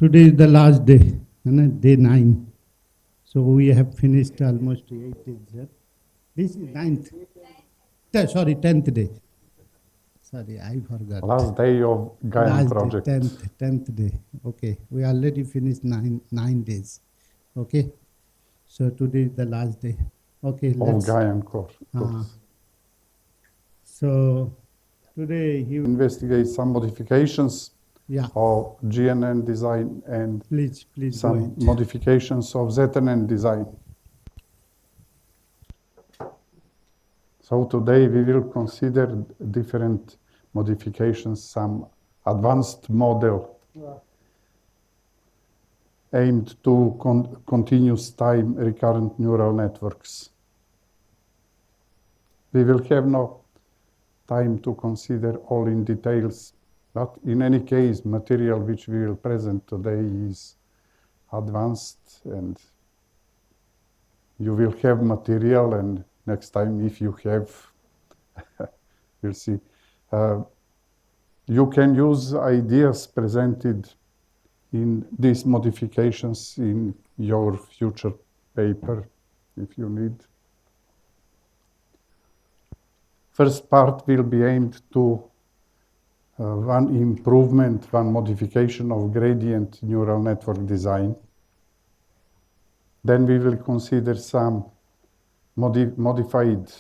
Today is the last day, day 9. So we have finished almost 8 days. This is 9th. Sorry, 10th day. Sorry, I forgot. Last day of GIAN Last day, project. 10th day. Okay, we already finished 9 days. Okay, so today is the last day. Okay, Of let's. GIAN course. So today he Investigate some modifications yeah. of GNN design and Please go some ahead. modifications of ZNN design. So today we will consider different modifications, some advanced model aimed to continuous time recurrent neural networks. We will have no time to consider all in details, but in any case, material which we will present today is advanced, and you will have material, and next time if you have, we'll see. You can use ideas presented in these modifications in your future paper if you need. First part will be aimed to one improvement, one modification of gradient neural network design. Then we will consider some modified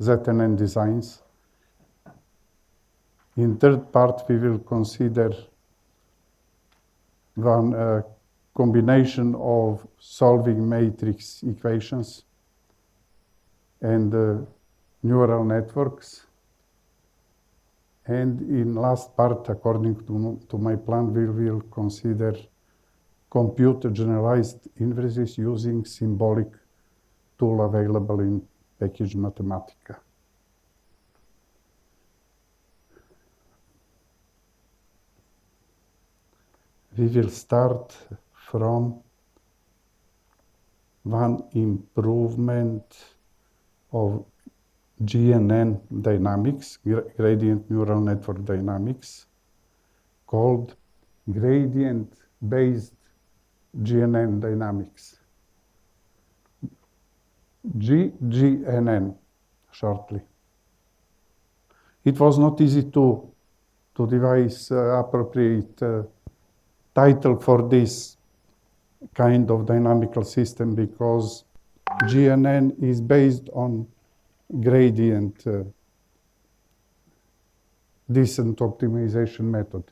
ZNN designs. In third part, we will consider one combination of solving matrix equations and neural networks. And in last part, according to my plan, we will consider compute generalized inverses using symbolic tool available in package Mathematica. We will start from one improvement of GNN dynamics, gradient neural network dynamics, called gradient-based GNN dynamics. GNN, shortly. It was not easy to devise appropriate title for this kind of dynamical system because GNN is based on gradient descent optimization method.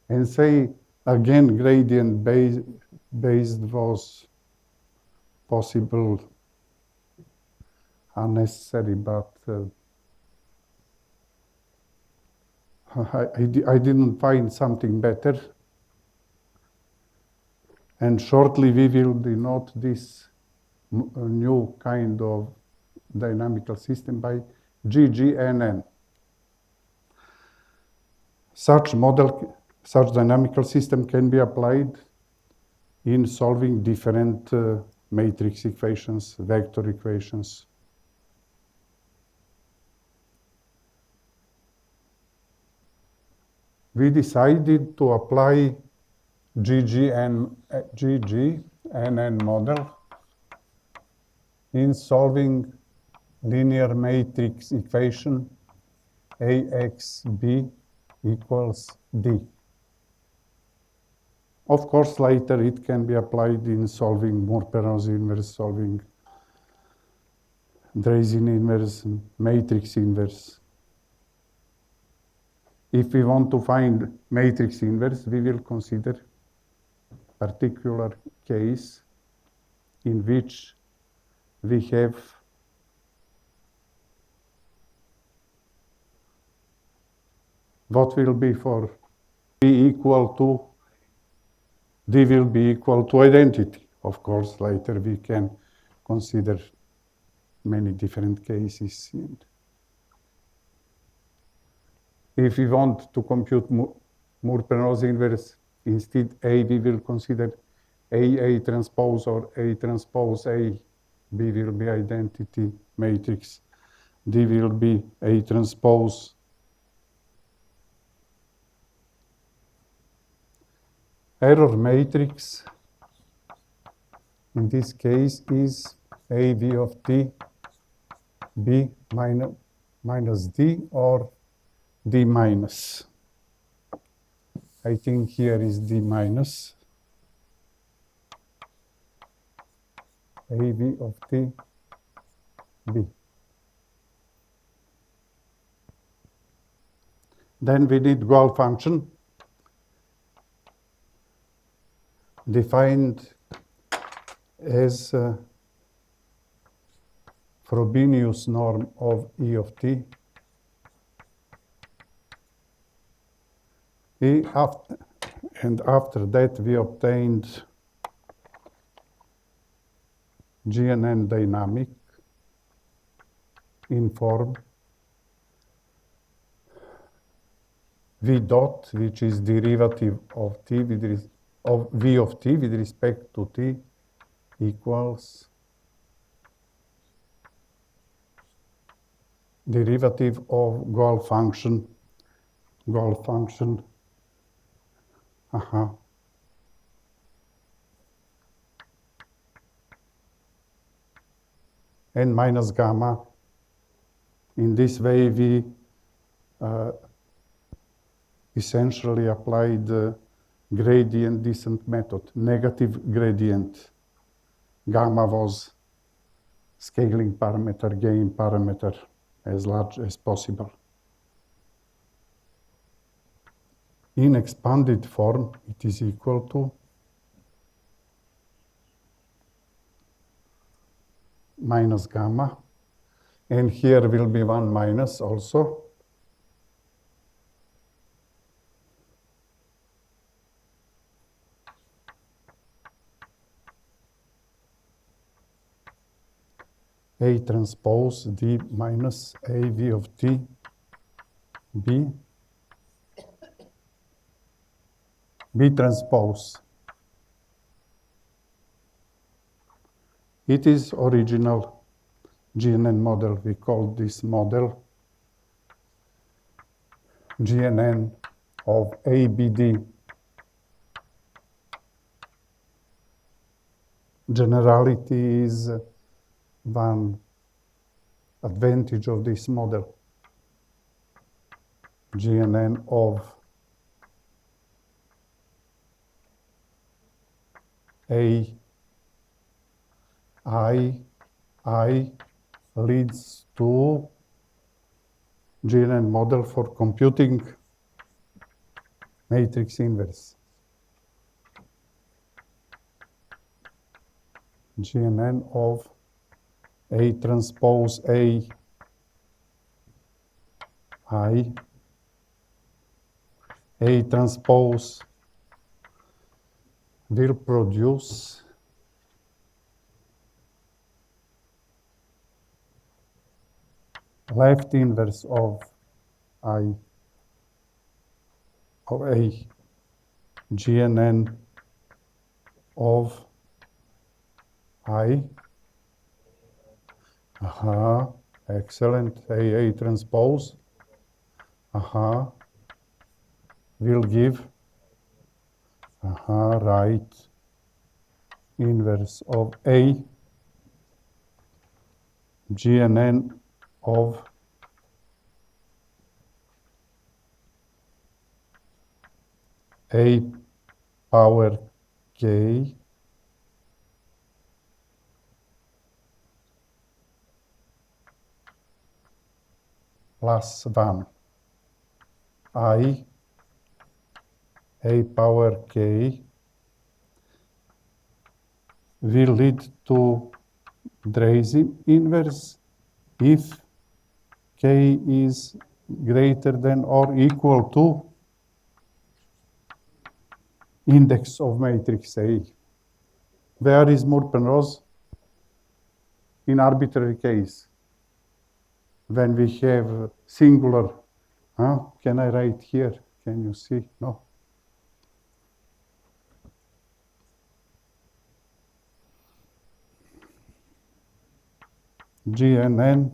And say again gradient based was possible, unnecessary, but I didn't find something better. And shortly we will denote this new kind of dynamical system by GGNN. Such dynamical system can be applied in solving different matrix equations, vector equations. We decided to apply GGNN model in solving linear matrix equation AXB equals D. Of course, later it can be applied in solving Moore-Penrose inverse, solving Drazen inverse, matrix inverse. If we want to find matrix inverse, we will consider particular case in which we have what will be for B equal to D will be equal to identity. Of course, later we can consider many different cases. If we want to compute Moore-Penrose inverse, instead A, we will consider A transpose or A transpose A. B will be identity matrix. D will be A transpose error matrix in this case is AV of t B minus D or D minus. I think here is D minus. AV of T B. Then we need goal function defined as Frobenius norm of E of T. And after that we obtained GNN dynamic in form V dot, which is derivative of T of V of T with respect to T equals derivative of goal function n minus gamma. In this way we essentially applied the gradient descent method, negative gradient. Gamma was scaling parameter, gain parameter as large as possible. In expanded form, it is equal to minus gamma, and here will be one minus also. A transpose D minus AV of T B transpose. It is original GNN model. We call this model GNN of ABD. Generality is one advantage of this model. GNN of I leads to GNN model for computing matrix inverse. GNN of A transpose A transpose will produce left inverse of A GNN of I. Excellent. A transpose will give right inverse of A GNN of A power K plus 1 I A power K will lead to Drazy inverse if K is greater than or equal to index of matrix A. Where is Murpenrose? In arbitrary case. When we have singular, can I write here? Can you see? No. GNN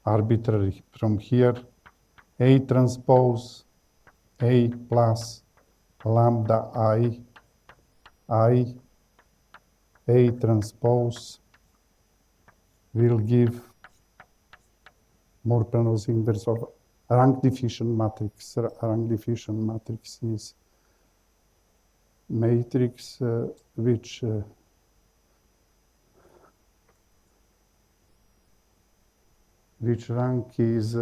arbitrary from here A transpose A plus lambda I A transpose will give Morpeno's inverse of rank diffusion matrix. Rank diffusion matrix is matrix which rank is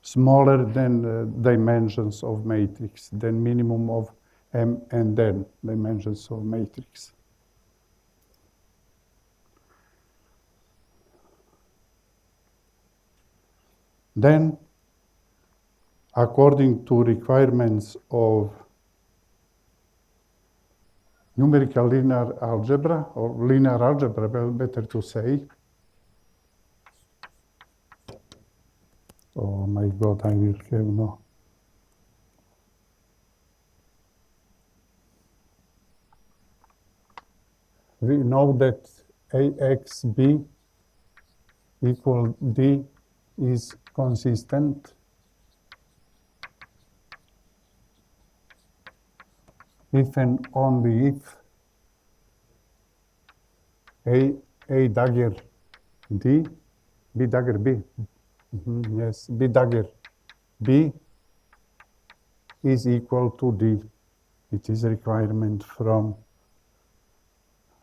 smaller than dimensions of matrix, than minimum of m and n dimensions of matrix. Then, according to requirements of numerical linear algebra, or linear algebra, well, better to say. Oh my God, I will have no. We know that AXB equal D is consistent if and only if A dagger D, B dagger B, yes, B dagger B is equal to D. It is a requirement from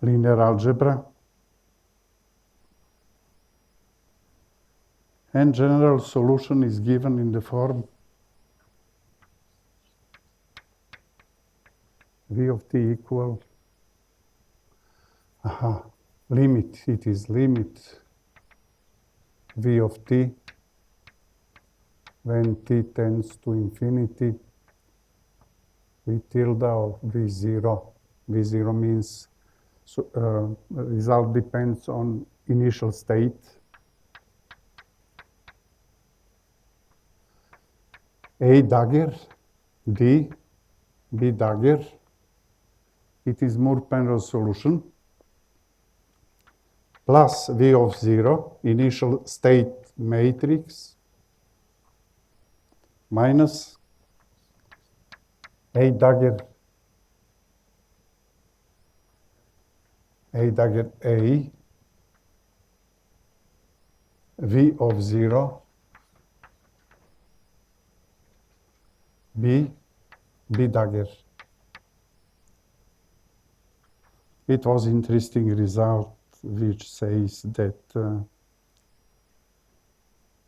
linear algebra. And general solution is given in the form V of t equal, limit, it is limit V of t when t tends to infinity V tilde of V0. V0 means result depends on initial state. A dagger, D, B dagger, it is Moore-Penrose solution, plus V of 0, initial state matrix, minus A dagger A, V of 0, B dagger. It was interesting result which says that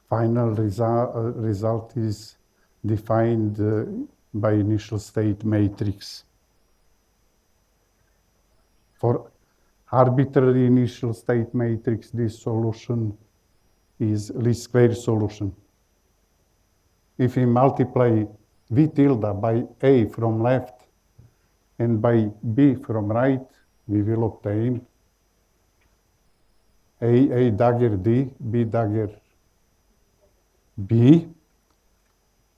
final result is defined by initial state matrix. For arbitrary initial state matrix, this solution is least square solution. If we multiply V tilde by A from left and by B from right, we will obtain A dagger D, B dagger B,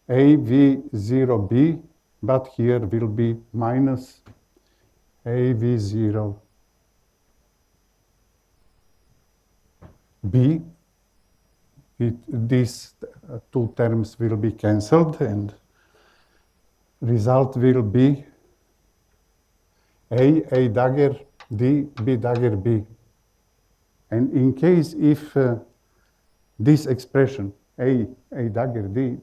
A V0 B, but here will be minus A V0 B. These two terms will be cancelled and result will be A dagger D, B dagger B. And in case if this expression A dagger D,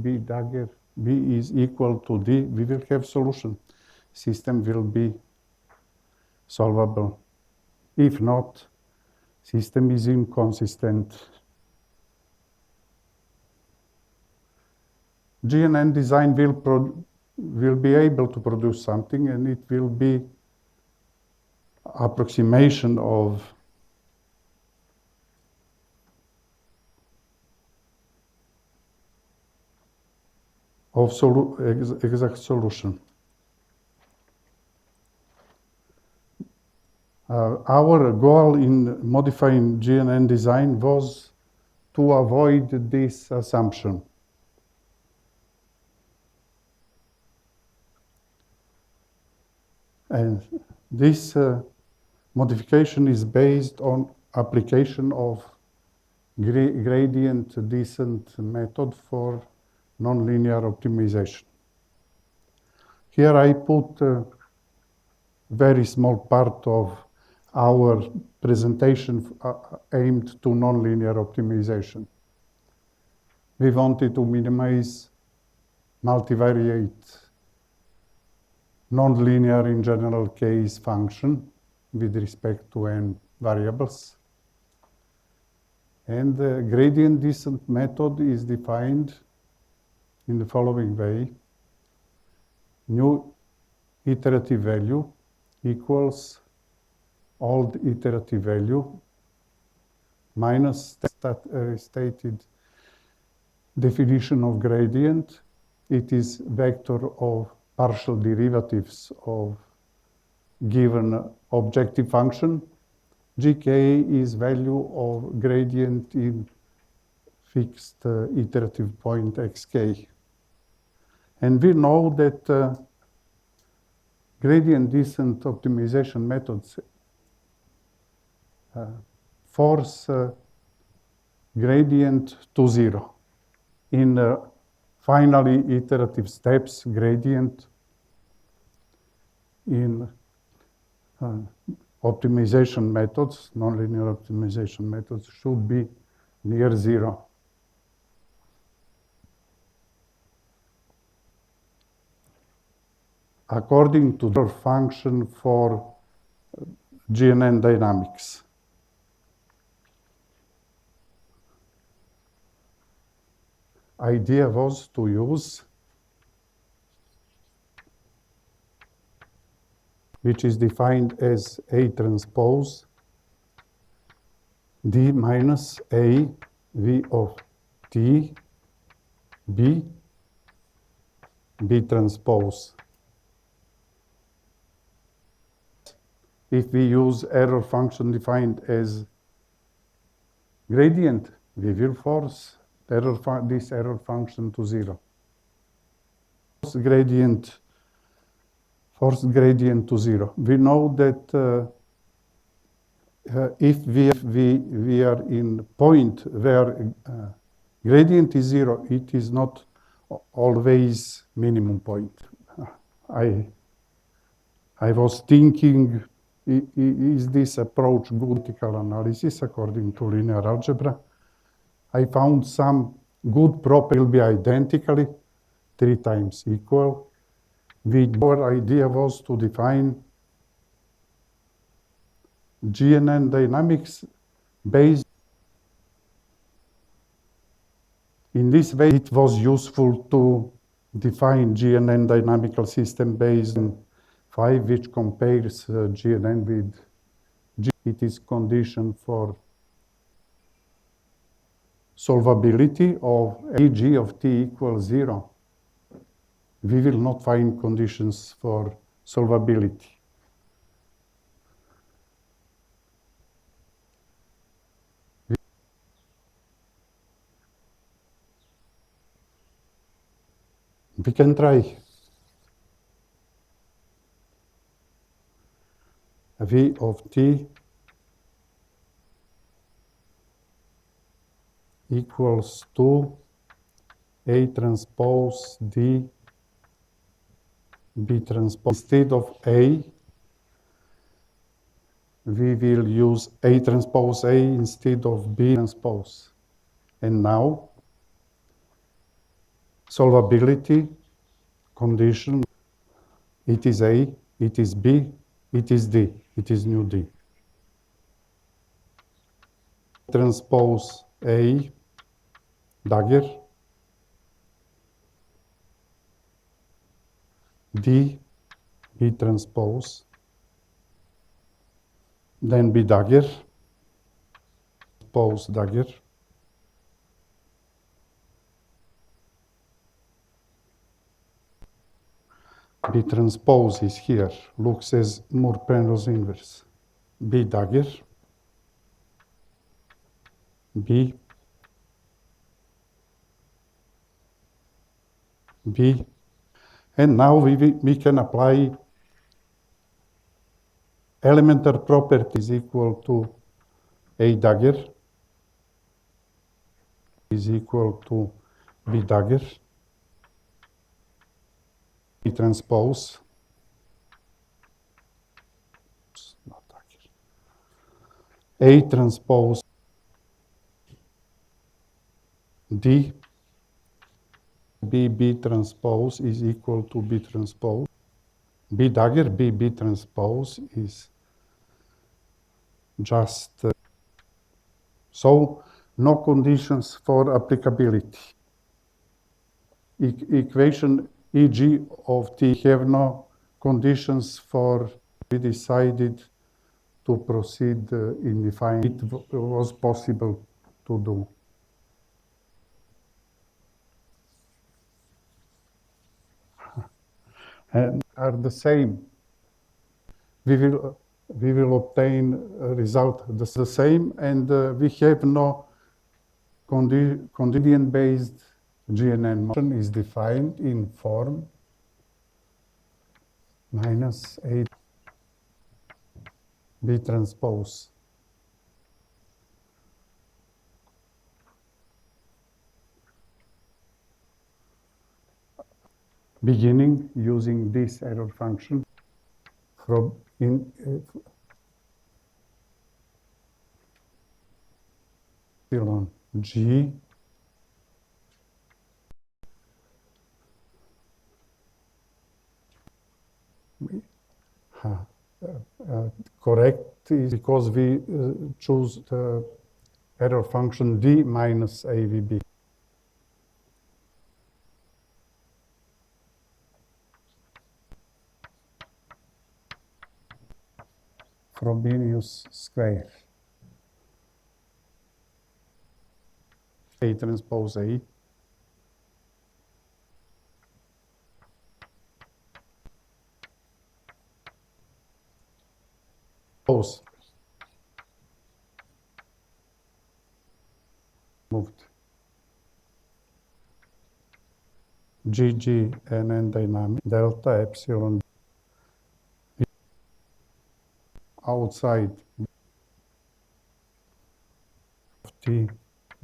B dagger B is equal to D, we will have solution. System will be solvable. If not, system is inconsistent. GNN design will be able to produce something, and it will be approximation of exact solution. Our goal in modifying GNN design was to avoid this assumption. And this modification is based on application of gradient descent method for nonlinear optimization. Here I put a very small part of our presentation aimed to nonlinear optimization. We wanted to minimize multivariate nonlinear in general case function with respect to n variables. And the gradient descent method is defined in the following way. New iterative value equals old iterative value minus stated definition of gradient. It is vector of partial derivatives of given objective function. Gk is value of gradient in fixed iterative point xk. And we know that gradient descent optimization methods force gradient to zero. In finally iterative steps, gradient in optimization methods, nonlinear optimization methods, should be near zero. According to the function for GNN dynamics. Idea was to use, which is defined as A transpose D minus A V of T B B transpose. If we use error function defined as gradient, we will force this error function to zero. Force gradient to zero. We know that if we are in point where gradient is zero, it is not always minimum point. I was thinking, is this approach good critical analysis according to linear algebra? I found some good property will be identically 3 times equal. Our idea was to define GNN dynamics based. In this way, it was useful to define GNN dynamical system based on 5, which compares GNN with G. It is condition for solvability of G of t equals 0. We will not find conditions for solvability. We can try. V of t equals to A transpose D B transpose. Instead of A, we will use A transpose A instead of B transpose. And now, solvability condition, it is A, it is B, it is D, it is new D. Transpose A, dagger, D, B transpose, then B dagger, transpose dagger, B transpose is here, looks as Moore-Penrose inverse. B dagger, B, B, and now we can apply elementary properties equal to A dagger is equal to B dagger, transpose. A transpose D B transpose is equal to B transpose. B dagger B transpose is just so no conditions for applicability. Equation EG of T have no conditions for we decided to proceed in defining it was possible to do. And are the same. We will obtain a result the same, and we have no condition-based GNN motion is defined in form minus 8 B transpose. Beginning using this error function from in epsilon G correct is because we choose the error function D minus AVB. Frobenius square. A transpose A. Pose. Moved. GGNN dynamic delta epsilon outside T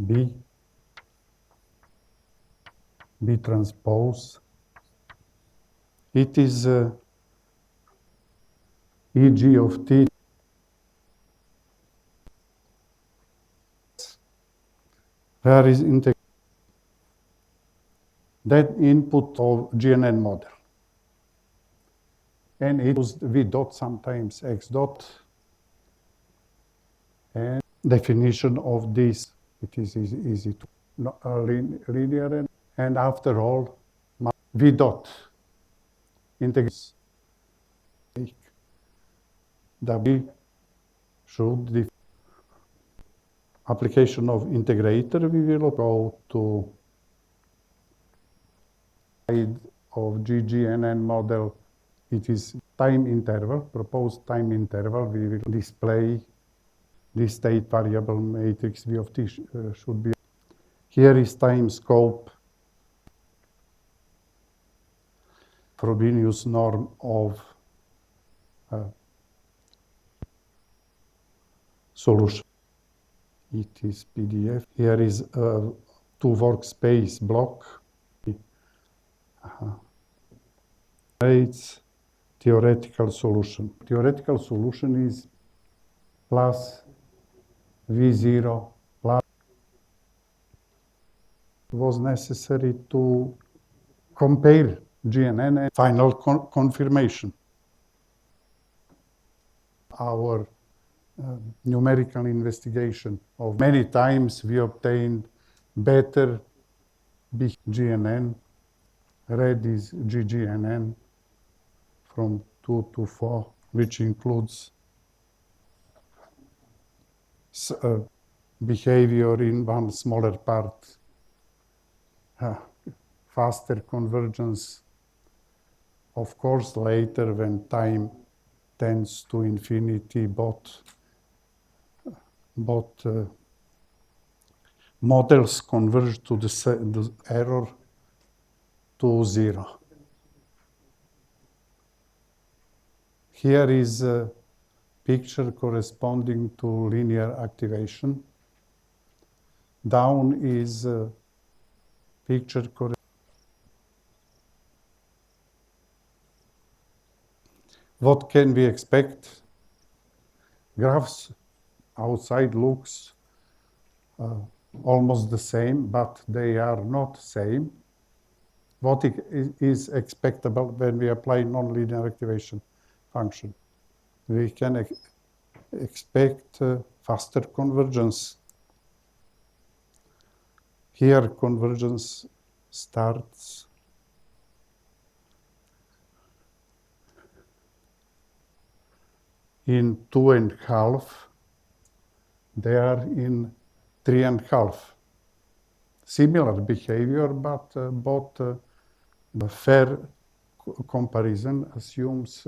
B B transpose. It is EG of T where is integral that input of GNN model. And it was V dot, sometimes X dot. And definition of this, it is easy to linear. And after all, V dot integrates. W should the application of integrator, we will go to side of GGNN model. It is time interval, proposed time interval. We will display this state variable matrix V of T should be. Here is time scope, Frobenius norm of solution. It is PDF. Here is a two workspace block. It's theoretical solution. Theoretical solution is plus V0 plus. It was necessary to compare GNN and final confirmation. Our numerical investigation of many times we obtained better GNN. Red is GGNN from 2 to 4, which includes behavior in one smaller part, faster convergence, of course, later when time tends to infinity, both models converge to the error to 0. Here is a picture corresponding to linear activation. Down is a picture What can we expect? Graphs outside looks almost the same, but they are not same. What is expectable when we apply nonlinear activation function? We can expect faster convergence. Here convergence starts in 2.5. They are in 3.5. Similar behavior, but both fair comparison assumes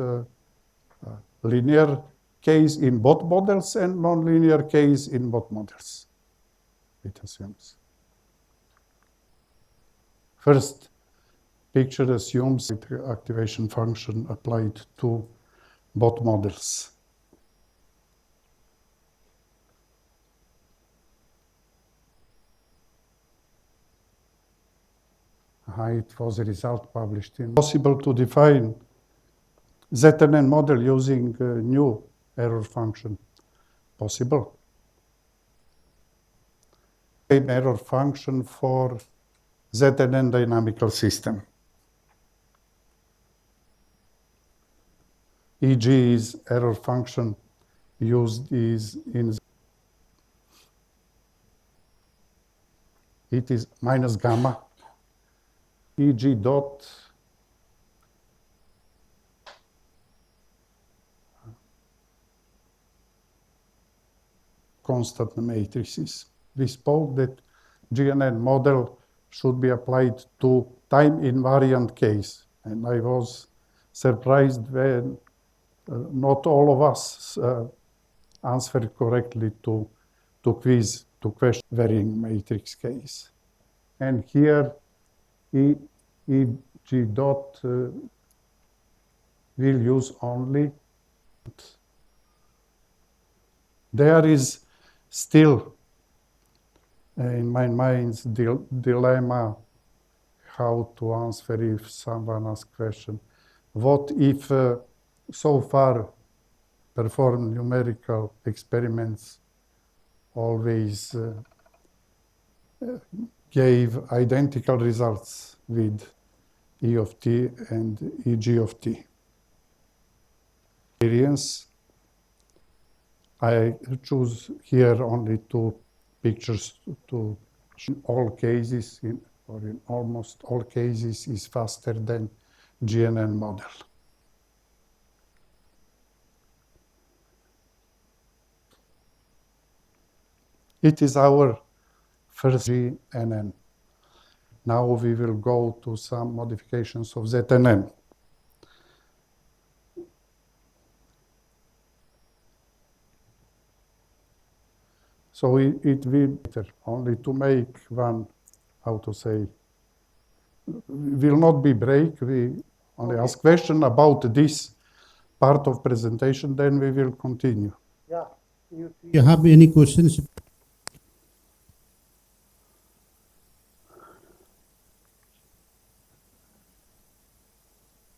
linear case in both models and nonlinear case in both models. It assumes. First picture assumes the activation function applied to both models. It was a result published in. Possible to define ZNN model using a new error function. Possible. Same error function for ZNN dynamical system. EG is error function used is in. It is minus gamma. EG dot constant matrices. We spoke that GNN model should be applied to time invariant case, and I was surprised when not all of us answered correctly to quiz, to question varying matrix case. And here EG dot will use only. There is still in my mind's dilemma how to answer if someone asks question. What if so far performed numerical experiments always gave identical results with E of t and EG of t? Experience. I choose here only two pictures to show all cases, or in almost all cases, is faster than GNN model. It is our first GNN. Now we will go to some modifications of ZNN. So it will only to make one, how to say, will not be break. We only ask question about this part of presentation, then we will continue. Yeah. If you have any questions?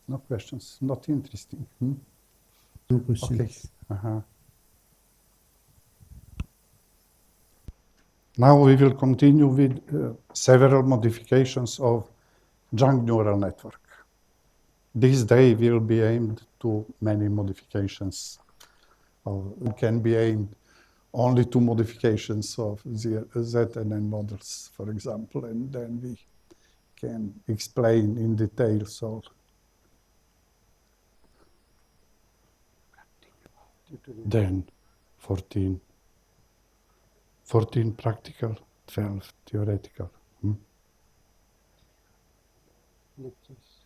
No questions, not interesting. No questions. Okay. Now we will continue with several modifications of junk neural network. This day will be aimed to many modifications. It can be aimed only to modifications of ZNN models, for example, and then we can explain in detail. So then 14 practical, 12 theoretical. Lectures.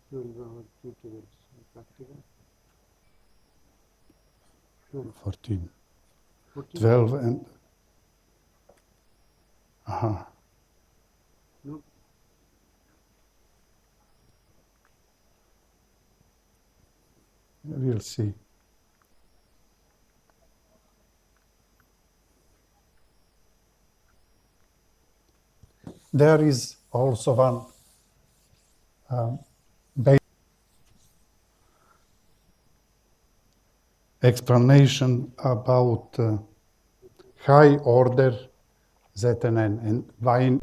12 hour tutorials. Practical. 14. 12 and. No. We'll see. There is also one explanation about high order ZNN and why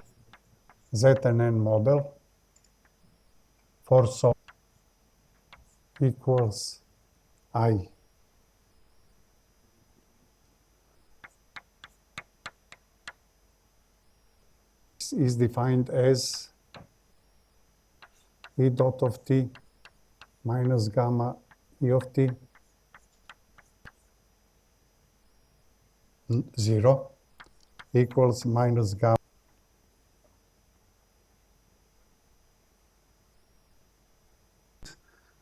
ZNN model for so equals I. This is defined as E dot of t minus gamma E of t 0 equals minus gamma.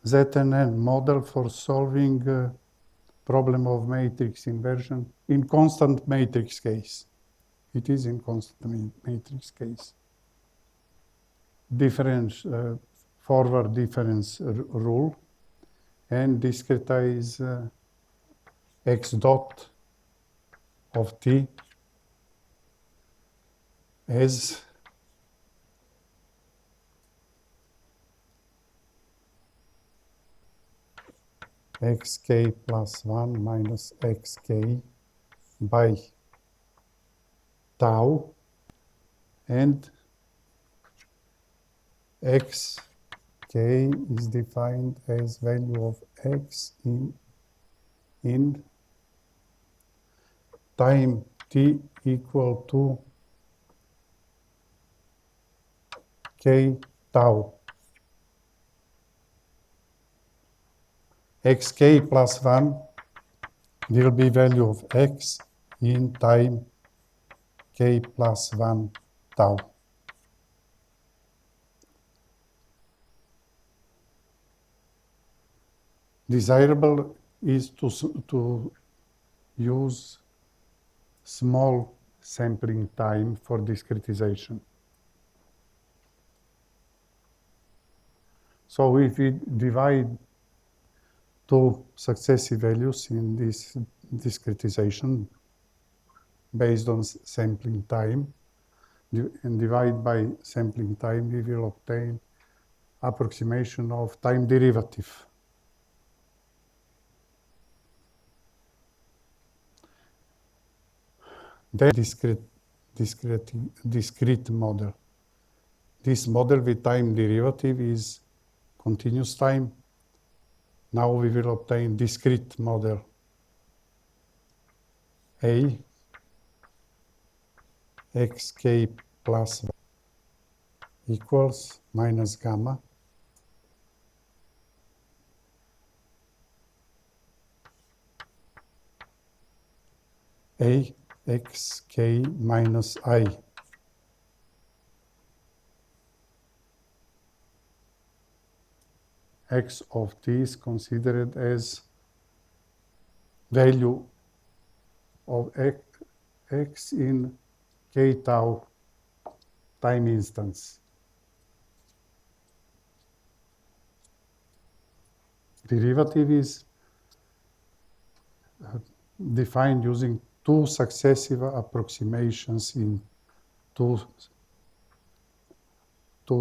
ZNN model for solving problem of matrix inversion in constant matrix case. It is in constant matrix case. Difference, forward difference rule, and discretize x dot of t as xk plus 1 minus xk by tau, and xk is defined as value of x in time t equal to k tau. Xk plus 1 will be value of x in time k plus 1 tau. Desirable is to use small sampling time for discretization. So if we divide two successive values in this discretization based on sampling time and divide by sampling time, we will obtain approximation of time derivative. Then discrete model. This model with time derivative is continuous time. Now we will obtain discrete model. A xk plus 1 equals minus gamma A xk minus I. X of t is considered as value of x in k tau time instance. Derivative is defined using two successive approximations in two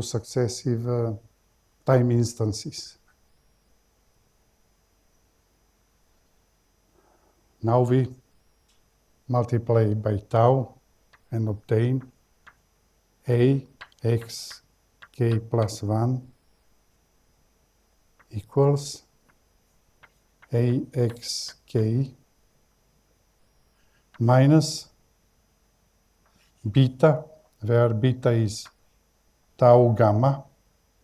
successive time instances. Now we multiply by tau and obtain A x k plus 1 equals A x k minus beta, where beta is tau gamma.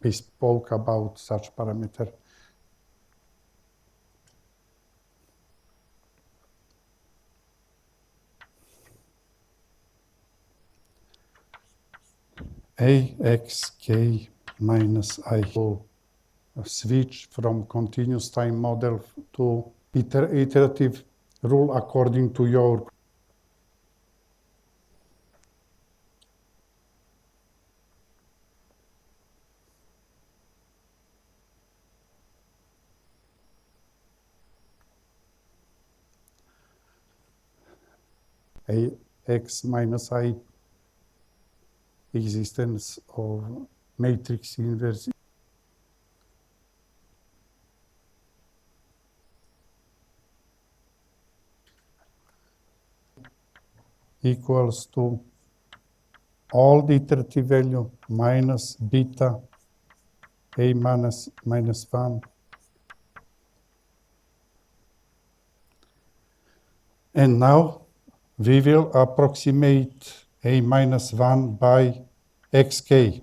We spoke about such parameter. AXK minus I will switch from continuous time model to iterative rule according to your AX minus I existence of matrix inverse equals to all the iterative value minus beta a minus 1. And now we will approximate a minus 1 by xk.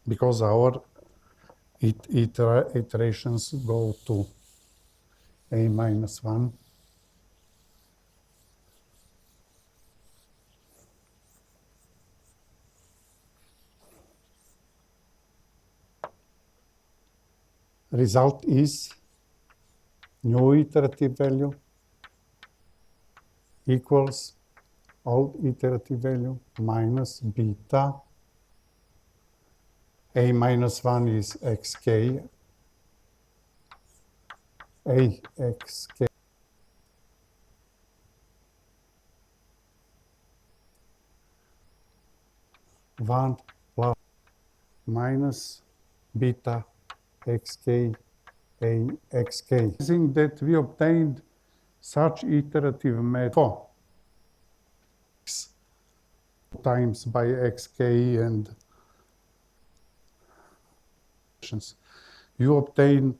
Because our iterations go to a minus 1. Result is new iterative value equals old iterative value minus beta. A minus 1 is xk. A xk. One plus minus beta xk a xk. Using that we obtained such iterative method times by xk and you obtain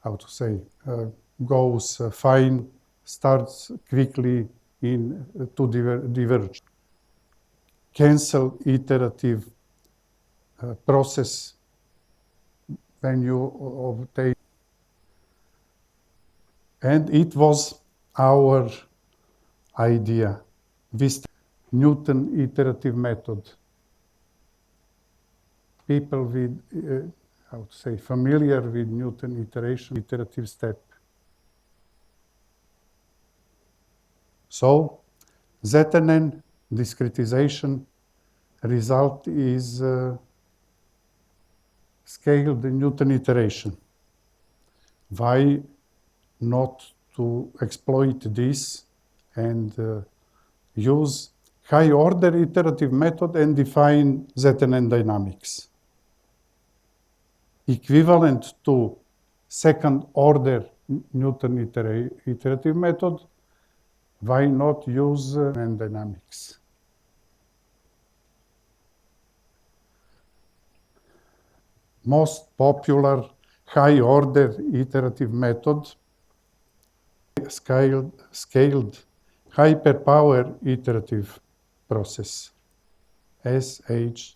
how to say goes fine, starts quickly in to diverge. Cancel iterative process when you obtain. And it was our idea, this Newton iterative method. People with, how to say, familiar with Newton iteration, iterative step. So, ZNN discretization result is scaled Newton iteration. Why not to exploit this and use high order iterative method and define ZNN dynamics? Equivalent to second order Newton iterative method, why not use ZNN dynamics? Most popular high order iterative method, scaled hyperpower iterative process, SHPI.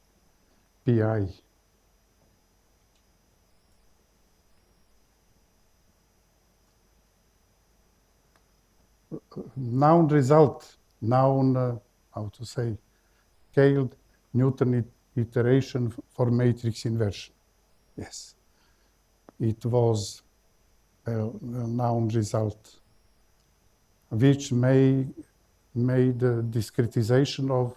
Noun result, noun, how to say, scaled Newton iteration for matrix inversion. Yes, it was a noun result, which made the discretization of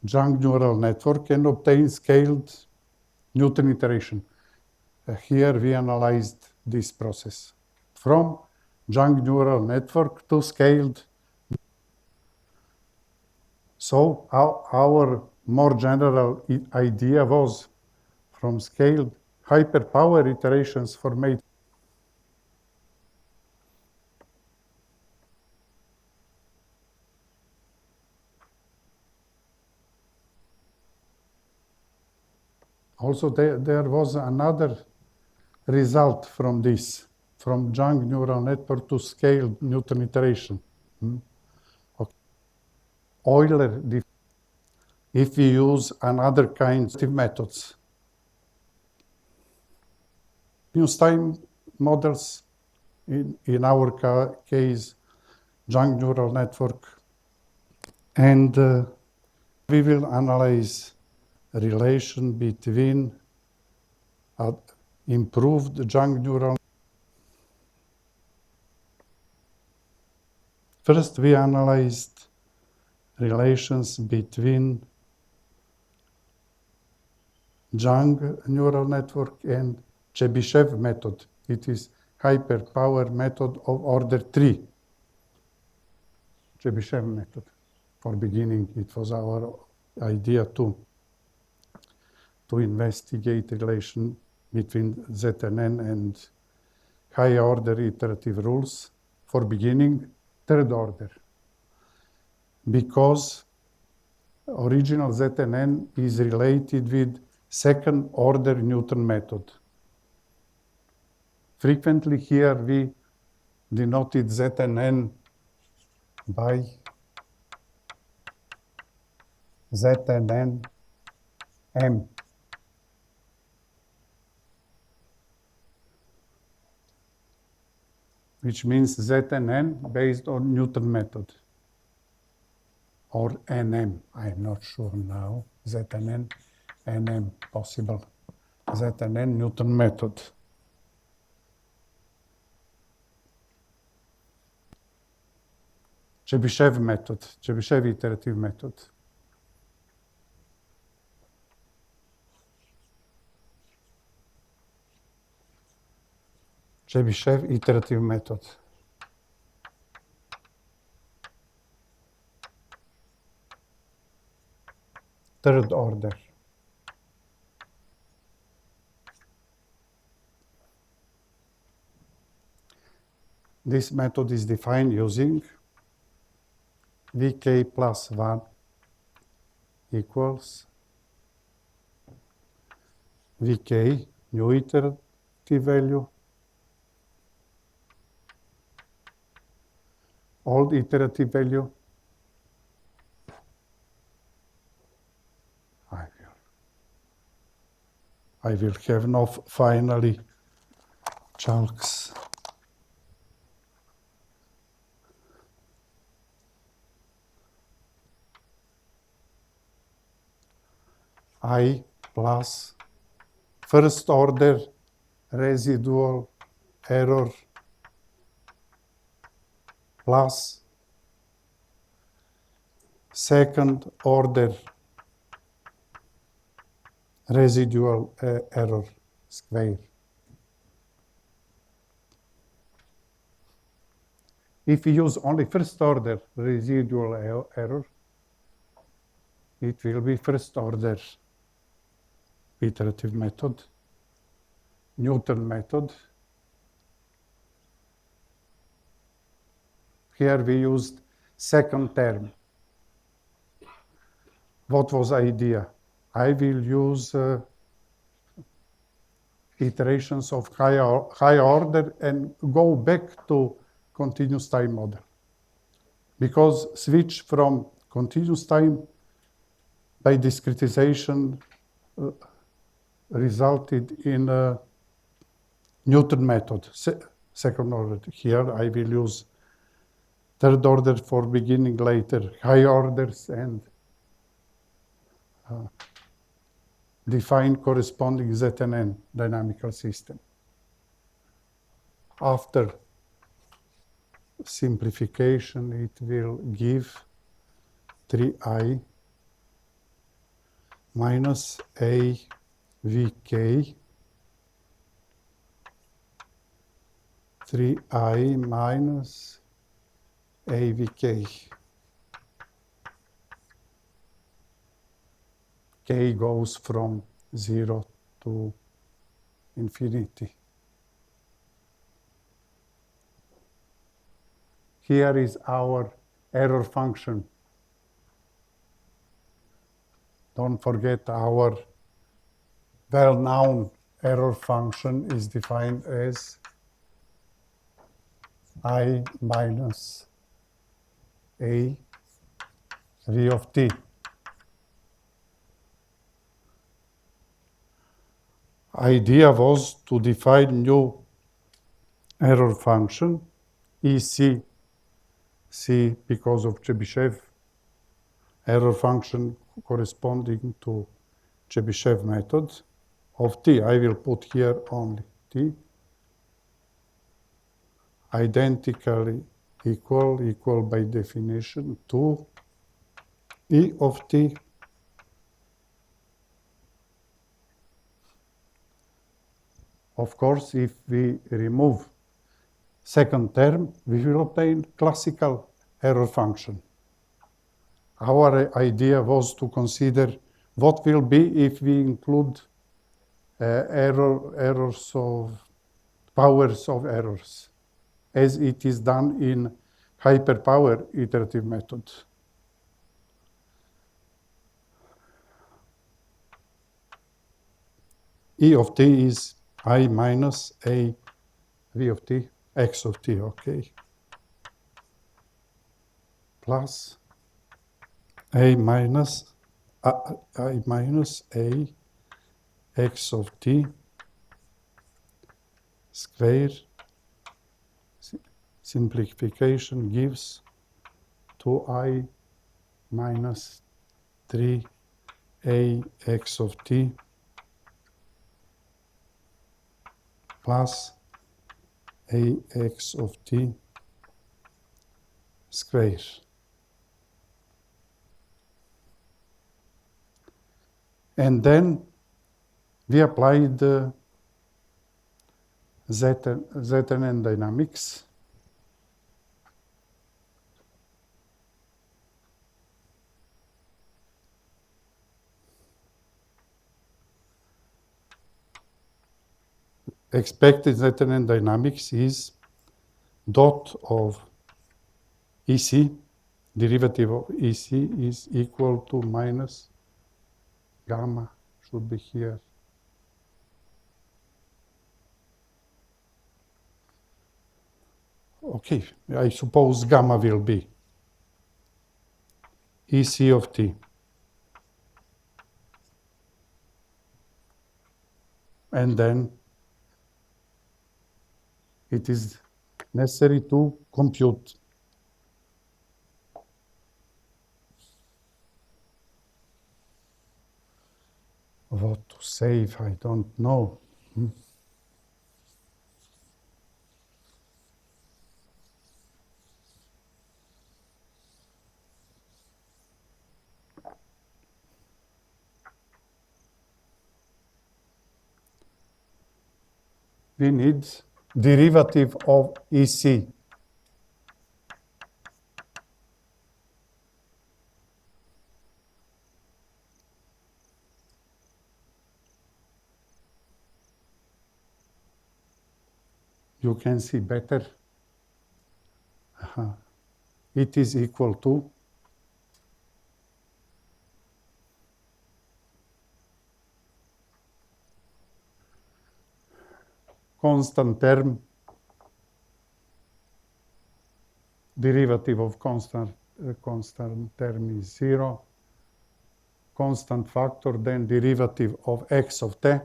Young neural network and obtained scaled Newton iteration. Here we analyzed this process from Young neural network to scaled. So our more general idea was from scaled hyperpower iterations for matrix. Also, there was another result from this, from Young neural network to scaled Newton iteration. Okay. Euler, if we use another kinds of methods. Time models, in our case, Young neural network. And we will analyze relation between improved Young neural. First, we analyzed relations between Young neural network and Chebyshev method. It is hyperpower method of order 3. Chebyshev method. For beginning, it was our idea too. to investigate relation between ZNN and high order iterative rules. For beginning, third order, because original ZNN is related with second order Newton method. Frequently here we denoted ZNN by ZNN M, which means ZNN based on Newton method, or NM, I'm not sure now, ZNN, NM possible, ZNN Newton method. Chebyshev method, Chebyshev iterative method. Chebyshev iterative method. Third order. This method is defined using Vk plus 1 equals Vk, new iterative value, old iterative value, I will have no finally chunks. I plus first order residual error plus second order residual error square. If we use only first order residual error, it will be first order iterative method, Newton method. Here we used second term. What was idea? I will use iterations of high order and go back to continuous time model. Because switch from continuous time by discretization resulted in a Newton method, second order. Here I will use third order for beginning later, high orders, and define corresponding ZNN dynamical system. After simplification, it will give 3i minus a vk 3i minus a vk. K goes from 0 to infinity. Here is our error function. Don't forget our well-known error function is defined as I minus a v of t. Idea was to define new error function, EC, C because of Chebyshev error function corresponding to Chebyshev method of t. I will put here only t. Identically equal by definition to E of t Of course, if we remove second term, we will obtain classical error function. Our idea was to consider what will be if we include powers of errors, as it is done in hyperpower iterative method. E of t is I minus a v of t, x of t, okay, plus a minus I minus a x of t square. Simplification gives 2I minus 3a x of t plus ax of t square. And then we applied ZNN dynamics. Expected ZNN dynamics is dot of EC, derivative of EC is equal to minus gamma, should be here. Okay, I suppose gamma will be EC of t. And then it is necessary to compute what to save, I don't know. We need derivative of EC. You can see better. It is equal to constant term, derivative of constant term is 0, constant factor, then derivative of x of t,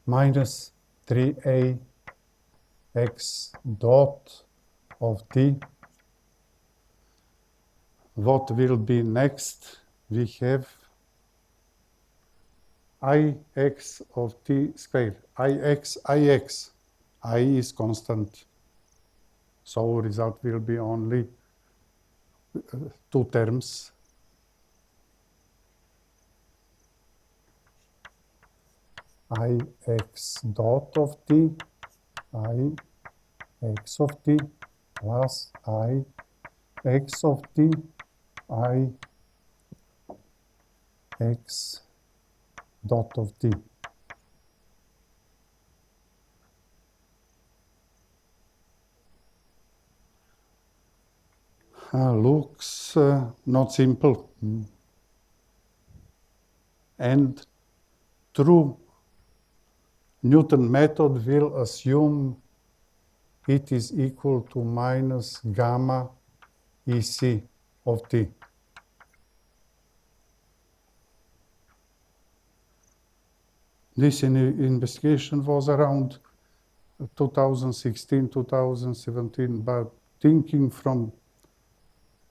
minus 3a x dot of t. What will be next? We have ix of t squared, ix. I is constant, so result will be only two terms. Ix dot of t, ix of t plus ix of t, ix dot of t. Looks not simple. And true Newton method will assume it is equal to minus gamma EC of t. This investigation was around 2016, 2017, but thinking from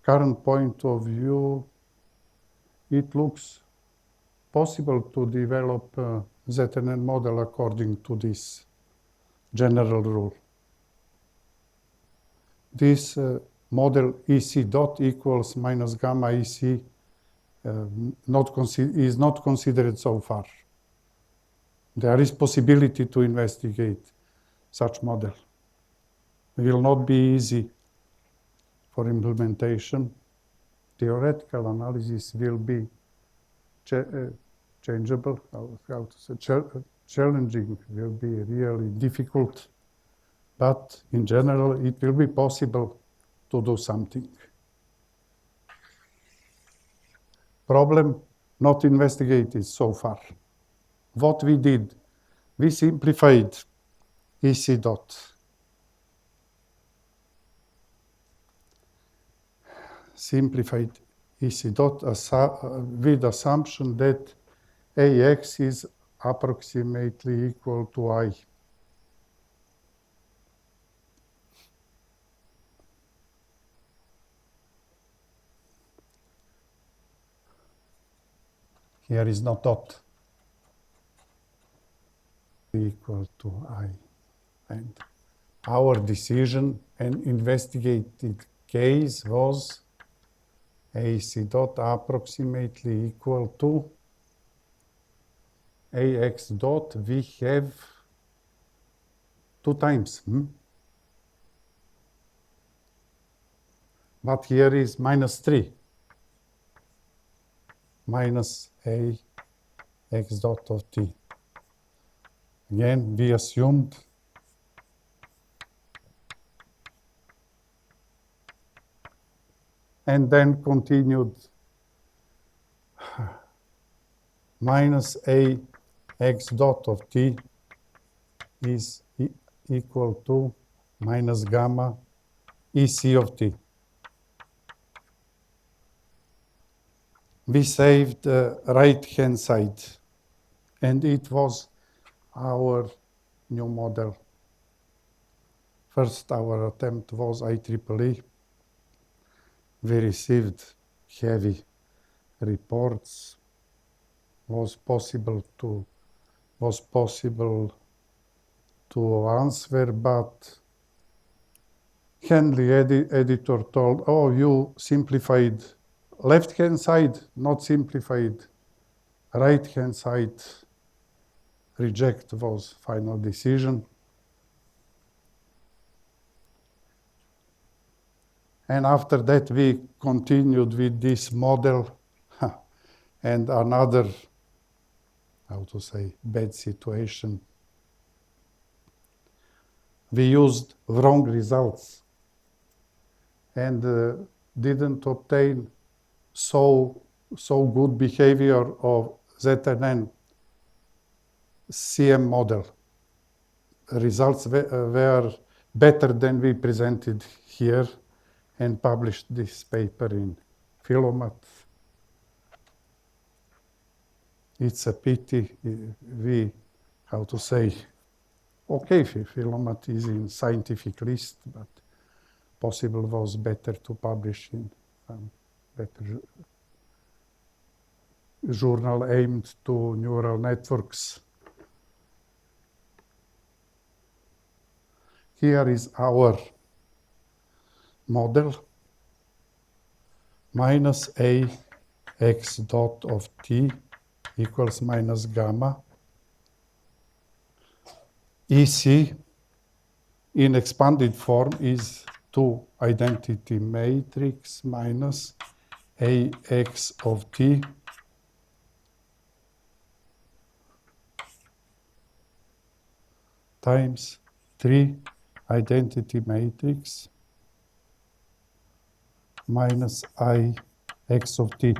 current point of view, it looks possible to develop a ZNN model according to this general rule. This model EC dot equals minus gamma EC is not considered so far. There is possibility to investigate such model. It will not be easy for implementation. Theoretical analysis will be changeable, how to say, challenging, will be really difficult, but in general it will be possible to do something. Problem not investigated so far. What we did, we simplified EC dot. Simplified EC dot with assumption that AX is approximately equal to I. Here is not dot. Equal to I. And our decision and investigated case was AC dot approximately equal to AX dot. We have 2 times. But here is -3. Minus AX dot of T. Again, we assumed and then continued minus AX dot of T is equal to minus gamma EC of T. We saved the right-hand side, and it was our new model. First, our attempt was IEEE. We received heavy reports. Was possible to answer, but Henley editor told, "Oh, you simplified left-hand side, not simplified right-hand side." Reject was final decision. And after that, we continued with this model and another, how to say, bad situation. We used wrong results and didn't obtain so good behavior of ZNN CM model. Results were better than we presented here and published this paper in Philomath. It's a pity how to say, okay, Philomath is in scientific list, but possible was better to publish in better journal aimed to neural networks. Here is our model, minus AX dot of T equals minus gamma. EC in expanded form is 2 identity matrix minus AX of T times 3 identity matrix minus IX of T.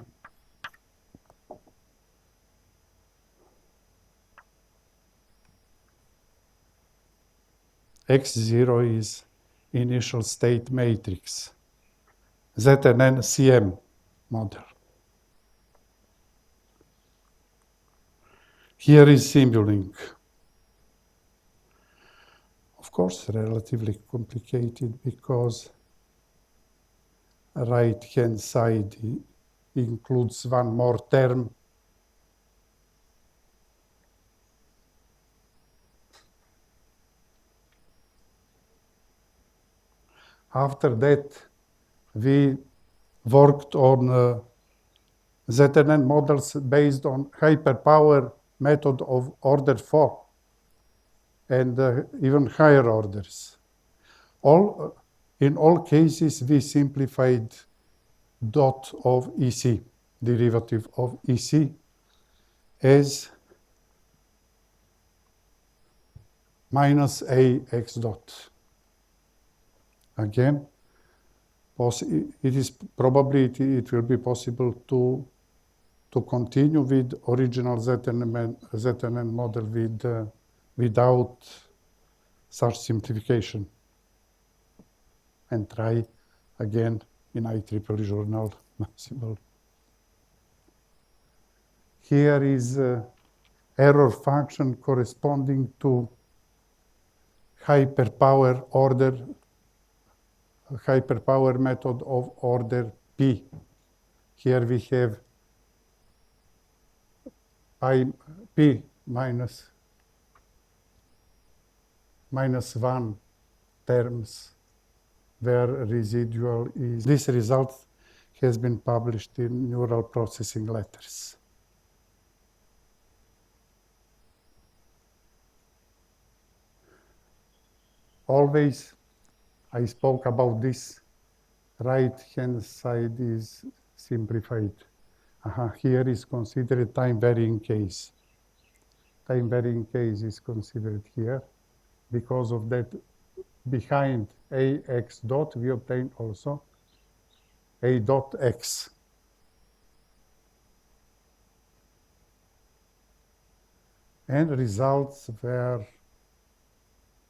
X0 is initial state matrix, ZNN CM model. Here is Simulink. Of course, relatively complicated because right-hand side includes one more term. After that, we worked on ZNN models based on hyperpower method of order 4 and even higher orders. All In all cases, we simplified dot of EC, derivative of EC, as minus AX dot. Again, it is probably it will be possible to continue with original ZNN model without such simplification, and try again in IEEE journal possible. Here is error function corresponding to hyperpower method of order P. Here we have P minus 1 terms where residual is. This result has been published in Neural Processing Letters. Always, I spoke about this. Right-hand side is simplified. Here is considered time-varying case. Time-varying case is considered here. Because of that, behind AX dot, we obtain also A dot X. And results were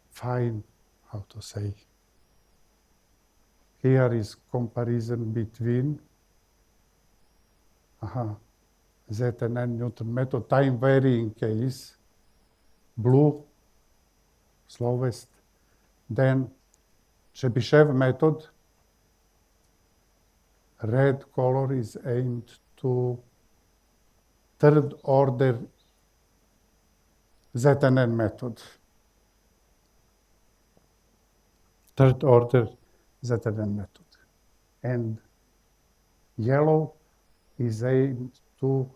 fine, how to say. Here is comparison between ZNN Newton method, time varying case, blue, slowest, then Chebyshev method, red color is aimed to third order ZNN method. Third order ZNN method. And yellow is aimed to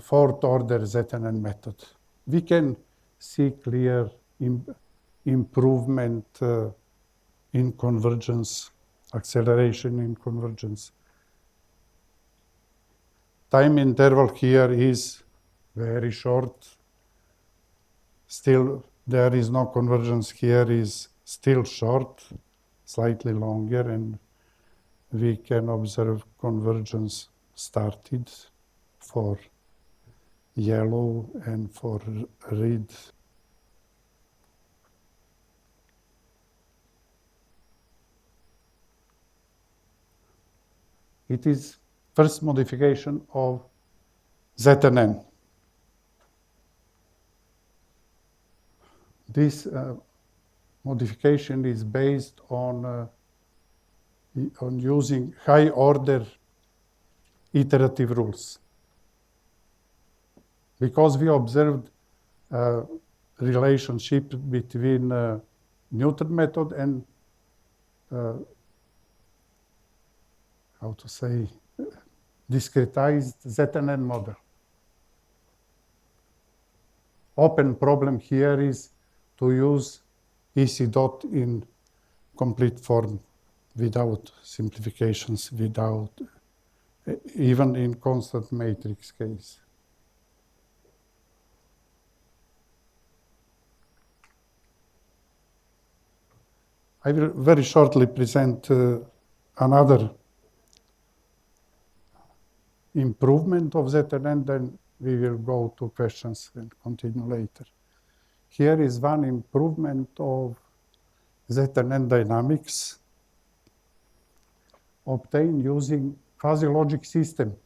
fourth order ZNN method. We can see clear improvement in convergence, acceleration in convergence. Time interval here is very short. Still, there is no convergence here, is still short, slightly longer, and we can observe convergence started for yellow and for red. It is first modification of ZNN. This modification is based on using high order iterative rules. Because we observed a relationship between Newton method and discretized ZNN model. Open problem here is to use EC dot in complete form without simplifications, even in constant matrix case. I will very shortly present another improvement of ZNN, then we will go to questions and continue later. Here is one improvement of ZNN dynamics obtained using fuzzy logic system.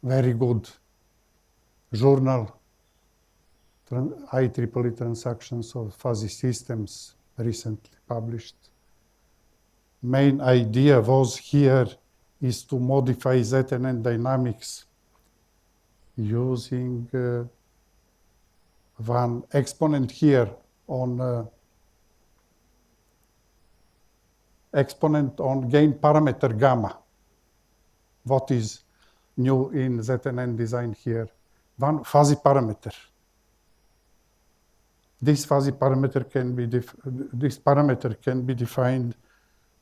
Very good journal, IEEE Transactions of Fuzzy Systems, recently published. Main idea was here is to modify ZNN dynamics using one exponent here on exponent on gain parameter gamma. What is new in ZNN design here, one fuzzy parameter. This fuzzy parameter can be defined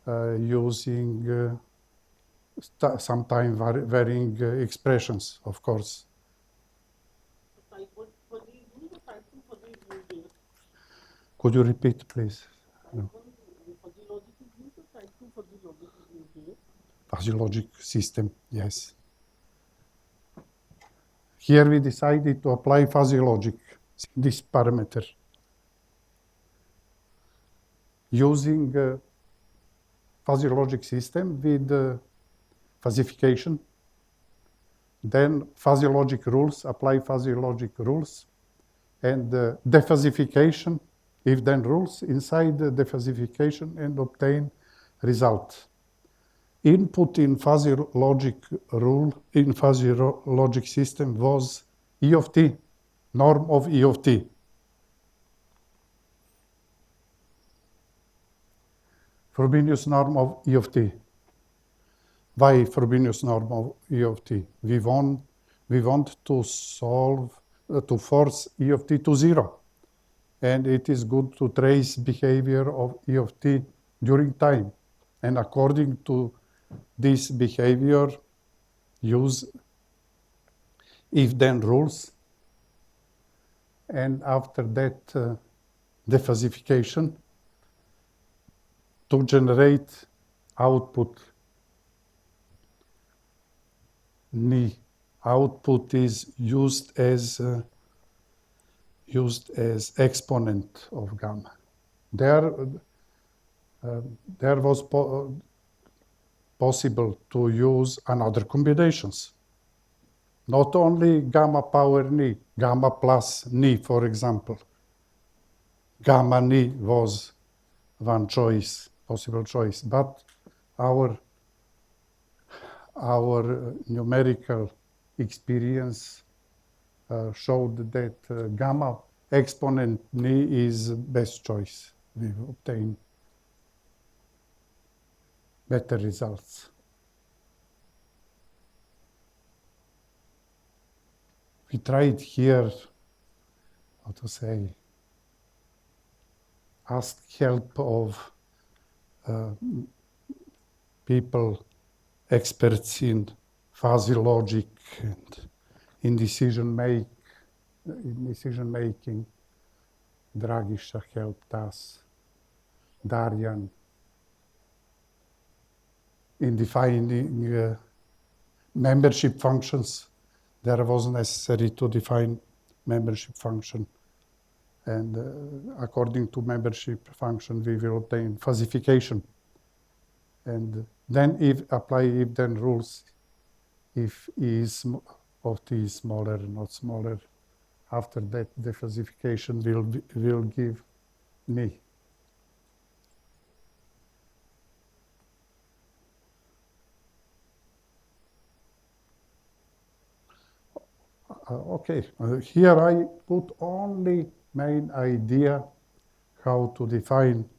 using sometime varying expressions, of course. Could you repeat, please? No. Fuzzy logic system, yes. Here we decided to apply fuzzy logic, this parameter, using fuzzy logic system with fuzzification. Then fuzzy logic rules, apply fuzzy logic rules, and defuzzification, if then rules inside the defuzzification and obtain result. Input in fuzzy logic rule, in fuzzy logic system was E of t, norm of E of t. Frobenius norm of E of t. Why Frobenius norm of E of t? We want to solve, to force E of t to 0. And it is good to trace behavior of E of t during time. And according to this behavior, use if-then rules. And after that, defuzzification to generate output. Ni. Output is used as exponent of gamma. There was possible to use another combinations. Not only gamma power ni, gamma plus ni, for example. Gamma ni was one choice, possible choice, but our numerical experience showed that gamma exponent ni is best choice. We obtain better results. We tried here, how to say, ask help of people, experts in fuzzy logic and in decision making. Dragisha helped us, Darian, in defining membership functions. There was necessary to define membership function. And according to membership function, we will obtain fuzzification. And then apply if-then rules, if E of t is smaller, not smaller. After that, the fuzzification will give me. Okay, here I put only main idea how to define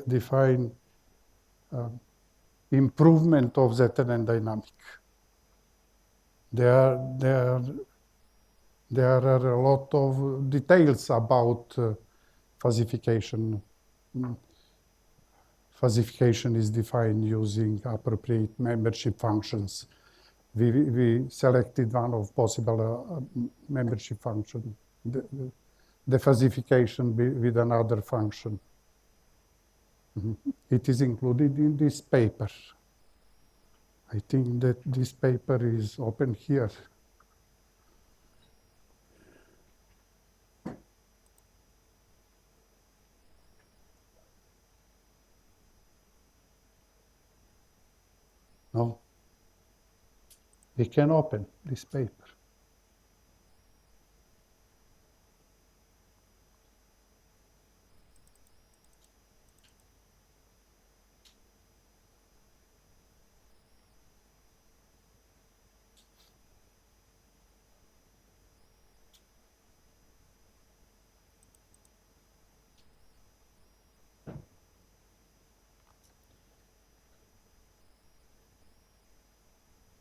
define improvement of ZNN dynamic. There are a lot of details about fuzzification. Fuzzification is defined using appropriate membership functions. We selected one of possible membership function, the fuzzification with another function. It is included in this paper. I think that this paper is open here. No? We can open this paper.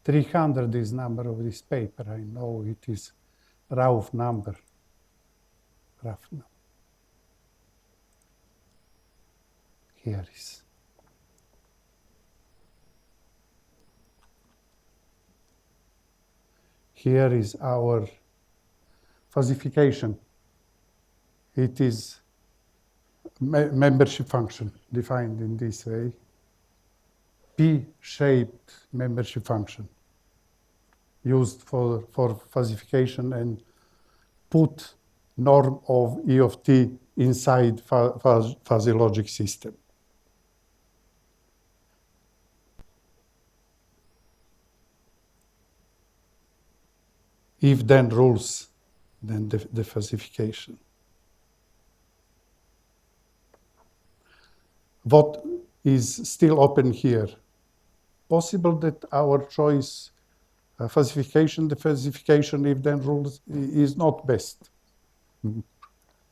300 is number of this paper. I know it is rough number. Rough number. Here is. Here is our falsification. It is membership function defined in this way. P-shaped membership function used for falsification and put norm of E of t inside fuzzy logic system. If then rules, then the falsification. What is still open here? Possible that our choice falsification, the falsification if then rules is not best.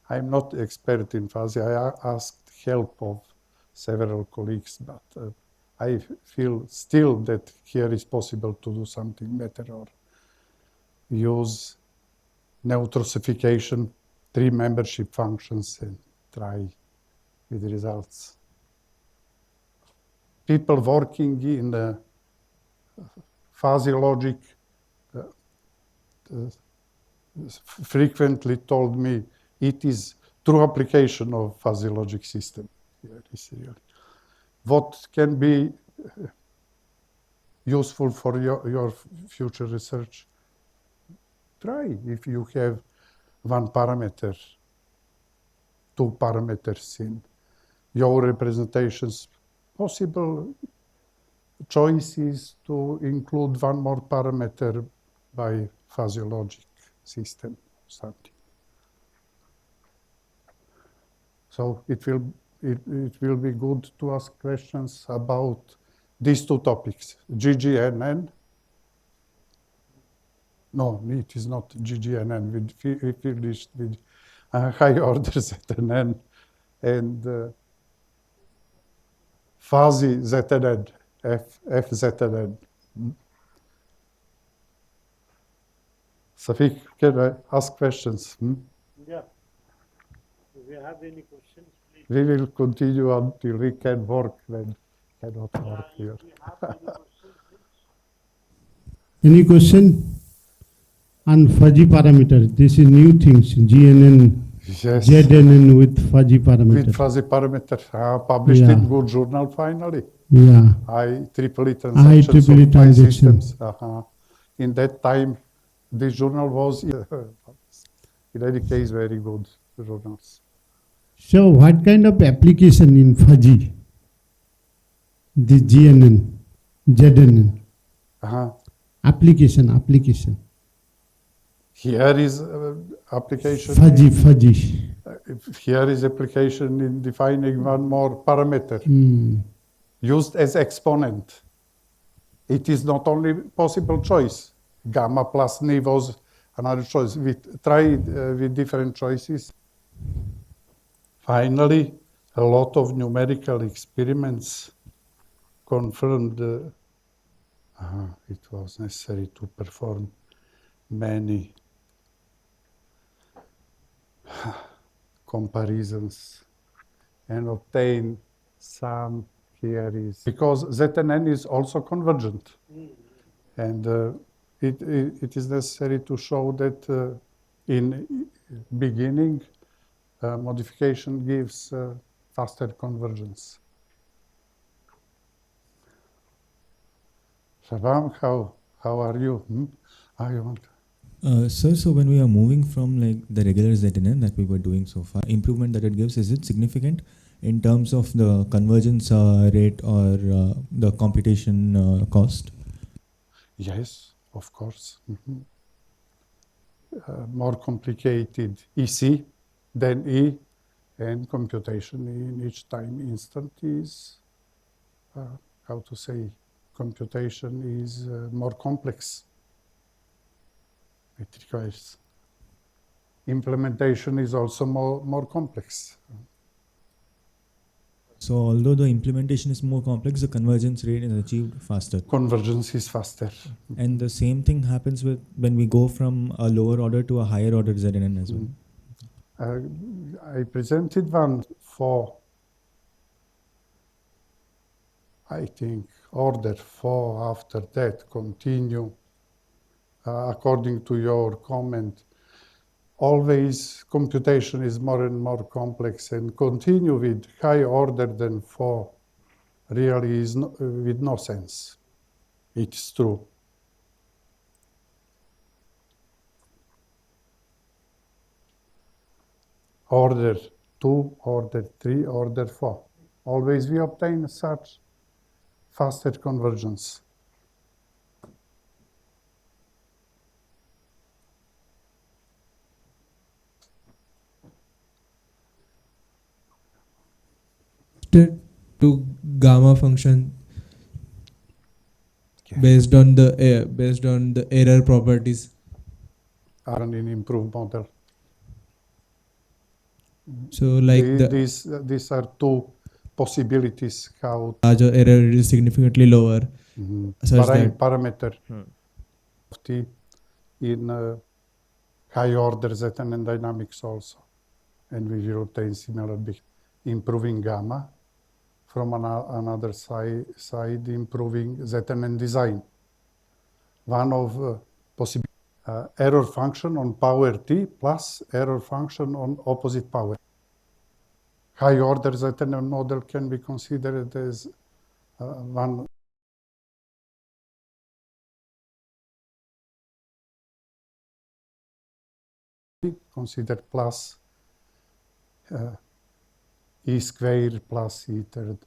I'm not expert in fuzzy. I asked help of several colleagues, but I feel still that here is possible to do something better or use neutrosification, 3 membership functions and try with results. People working in fuzzy logic frequently told me it is true application of fuzzy logic system. What can be useful for your future research? Try if you have 1 parameter, 2 parameters in your representations. Possible choice is to include 1 more parameter by fuzzy logic system or something. So it will be good to ask questions about these 2 topics, GGNN. No, it is not GGNN. We finished with high order ZNN and fuzzy ZNN, FZNN. Safik, can I ask questions? Yeah. If you have any questions, please. We will continue until we can work when cannot work here. If you have any question on fuzzy parameter? This is new things, GNN, Yes. ZNN with fuzzy parameter. With fuzzy parameter, published in good journal finally. Yeah. IEEE transactions of file systems. In that time, this journal was, in any case, very good journals. So what kind of application in fuzzy? The GNN, ZNN. Application. Here is application. Fuzzy. Here is application in defining 1 more parameter used as exponent. It is not only possible choice. Gamma plus ni was another choice. We tried with different choices. Finally, a lot of numerical experiments confirmed it was necessary to perform many comparisons and obtain some here is because ZNN is also convergent. And it is necessary to show that in beginning modification gives faster convergence. Shabam, how are you? You want? Sir, so when we are moving from like the regular ZNN that we were doing so far, improvement that it gives, is it significant in terms of the convergence rate or the computation cost? Yes, of course. More complicated EC than E, and computation in each time instant is, computation is more complex. It requires implementation is also more complex. So although the implementation is more complex, the convergence rate is achieved faster. Convergence is faster. And the same thing happens with when we go from a lower order to a higher order ZNN as well. I presented one for, I think, order 4 after that, continue, according to your comment. Always computation is more and more complex, and continue with high order than 4 really is with no sense. It's true. Order 2, order 3, order 4. Always we obtain such faster convergence. To gamma function based on the error properties. Are in improved model. So like These are two possibilities how larger error is significantly lower. Such that parameter of T in high order ZNN dynamics also. And we will obtain similar improving gamma. From another side, improving ZNN design. One of possible error function on power T plus error function on opposite power. High order ZNN model can be considered as one considered plus E square plus E third.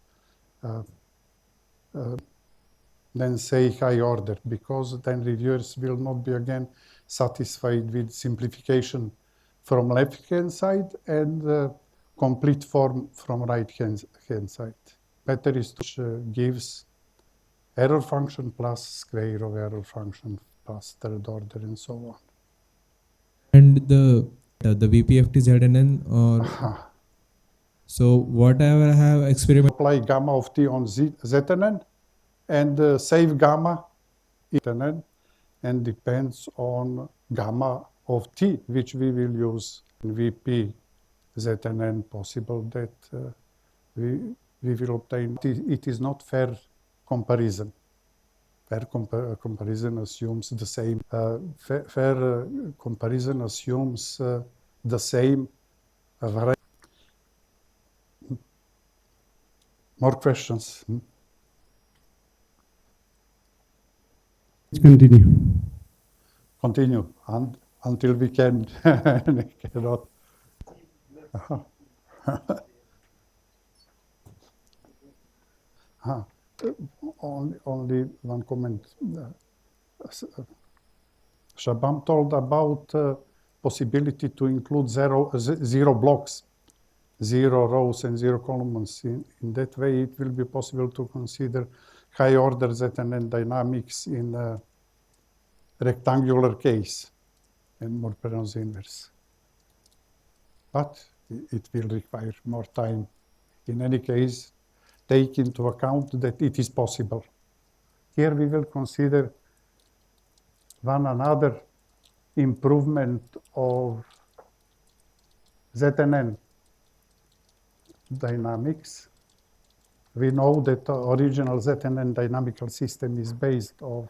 Then say high order, because then reviewers will not be again satisfied with simplification from left-hand side and complete form from right-hand side. Better is to gives error function plus square of error function plus third order and so on. And the VPFT ZNN or so whatever I have experimented. Apply gamma of T on ZNN and save gamma in ZNN, and depends on gamma of T, which we will use in VP ZNN, possible that we will obtain. It is not fair comparison. Fair comparison assumes the same. Fair comparison assumes the same variety. More questions? Let's continue. Continue until we can cannot. Only one comment. Shabam told about possibility to include zero blocks, 0 rows and 0 columns. In that way, it will be possible to consider high order ZNN dynamics in a rectangular case and more pronounced inverse. But it will require more time. In any case, take into account that it is possible. Here we will consider one another improvement of ZNN dynamics. We know that the original ZNN dynamical system is based on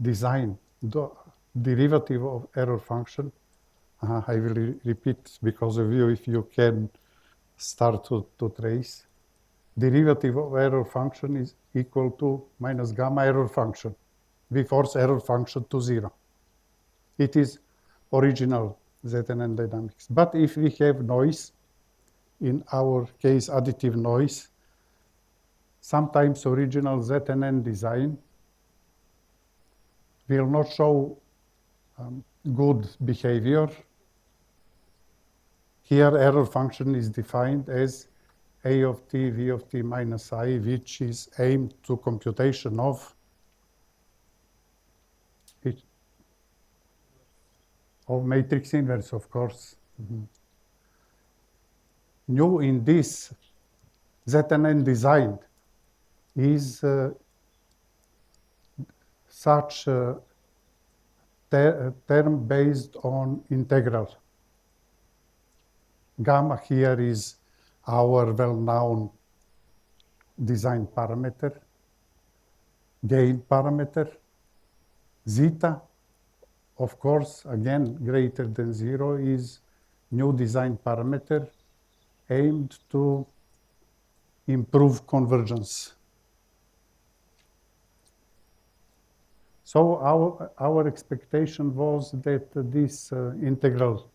design, the derivative of error function. I will repeat because of you, if you can start to trace. Derivative of error function is equal to minus gamma error function. We force error function to 0. It is original ZNN dynamics. But if we have noise, in our case additive noise, sometimes original ZNN design will not show good behavior. Here error function is defined as A of t, V of t minus I, which is aimed to computation of matrix inverse, of course. New in this ZNN designed is such a term based on integral. Gamma here is our well-known design parameter, gain parameter. Zeta, of course, again, greater than 0 is new design parameter aimed to improve convergence. So our expectation was that this integral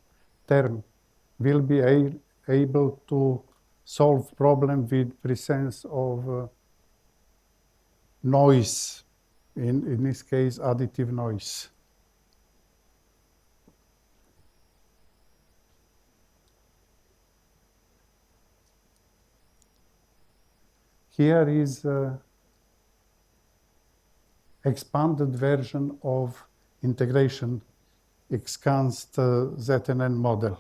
term will be able to solve problem with presence of noise, in this case, additive noise. Here is expanded version of integration excansed ZNN model.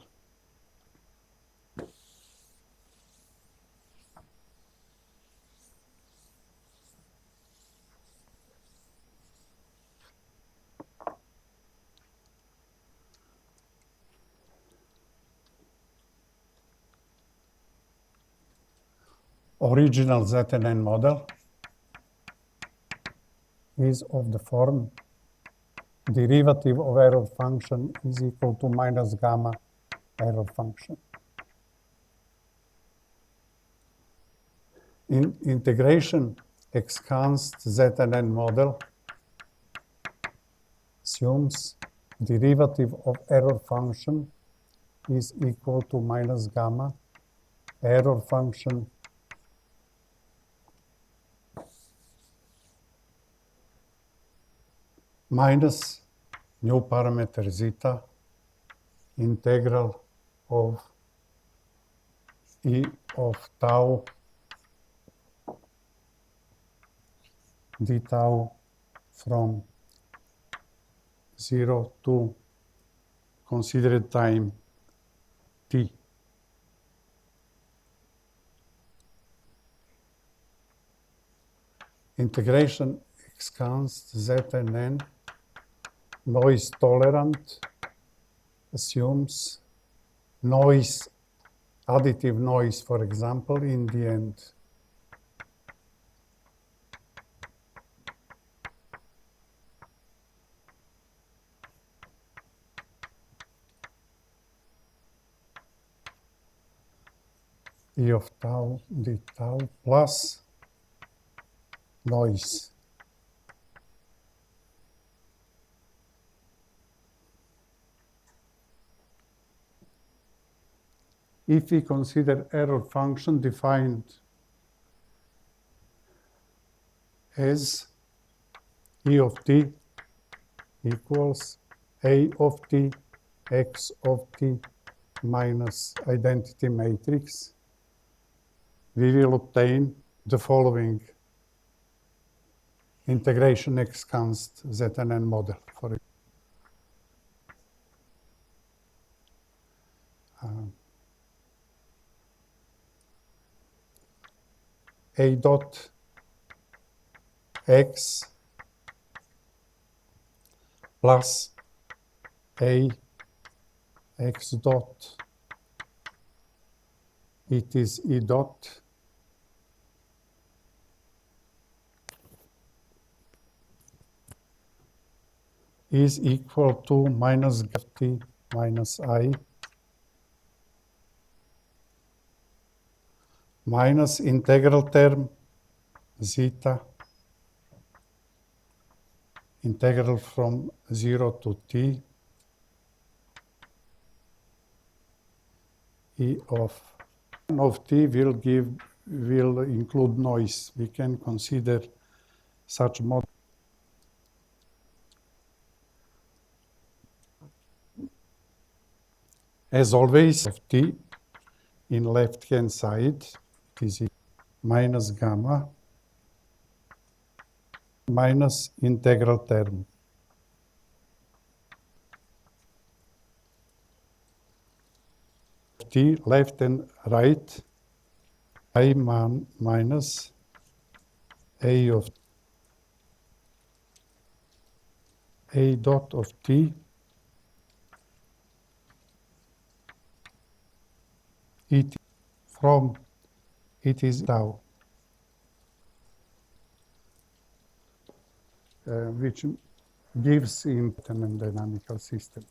Original ZNN model is of the form derivative of error function is equal to minus gamma error function. In integration excansed ZNN model assumes derivative of error function is equal to minus gamma error function minus new parameter zeta integral of E of tau d tau from 0 to considered time t. Integration excansed ZNN noise tolerant assumes noise, additive noise, for example, in the end. E of tau d tau plus noise. If we consider error function defined as E of t equals A of t x of t minus identity matrix, we will obtain the following integration excansed ZNN model. For A dot x plus A x dot, it is E dot is equal to minus t minus I minus integral term zeta integral from 0 to t E of t will include noise. We can consider such model. As always, of t in left-hand side is minus gamma minus integral term. T left and right I minus A of A dot of t it from it is tau, which gives in dynamical system.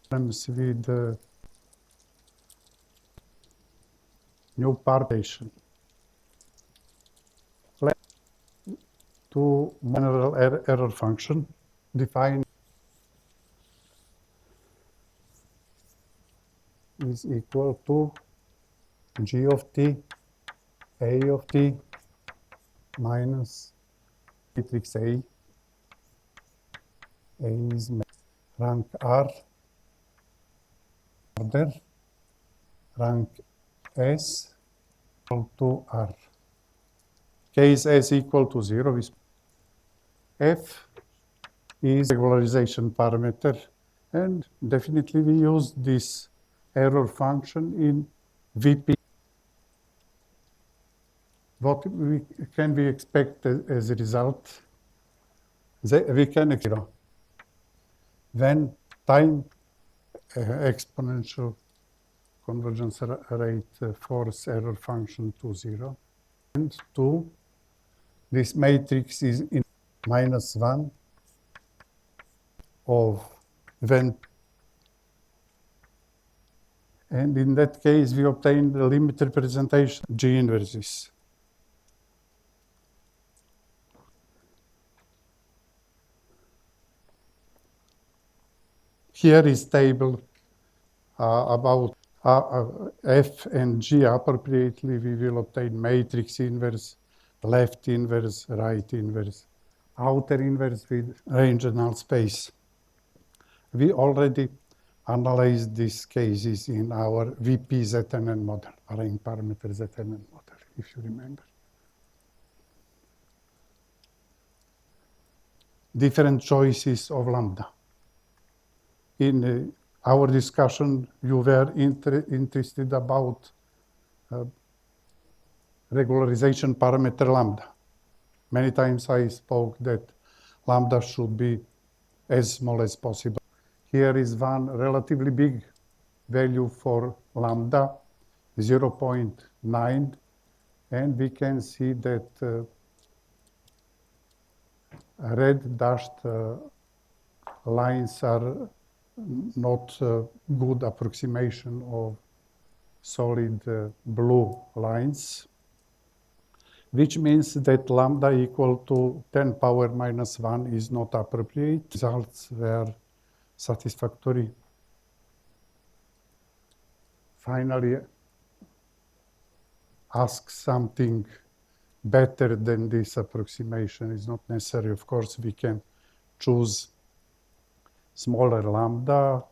Problems with new partition. To general error function define is equal to g of t, a of t minus matrix A. A is rank R, order, rank S equal to R. Case S equal to 0 is F is regularization parameter, and definitely we use this error function in VP. What can we expect as a result? We can expect when time exponential convergence rate force error function to 0, and 2, this matrix is in -1 of when, and in that case we obtain the limit representation G inverses. Here is table about F and G appropriately. We will obtain matrix inverse, left inverse, right inverse, outer inverse with range and null space. We already analyzed these cases in our VP ZNN model, arraying parameter ZNN model, if you remember. Different choices of lambda. In our discussion, you were interested about regularization parameter lambda. Many times I spoke that lambda should be as small as possible. Here is one relatively big value for lambda, 0.9, and we can see that red dashed lines are not good approximation of solid blue lines, which means that lambda equal to 10 power minus 1 is not appropriate. Results were satisfactory. Finally, ask something better than this approximation is not necessary. Of course, we can choose smaller lambda.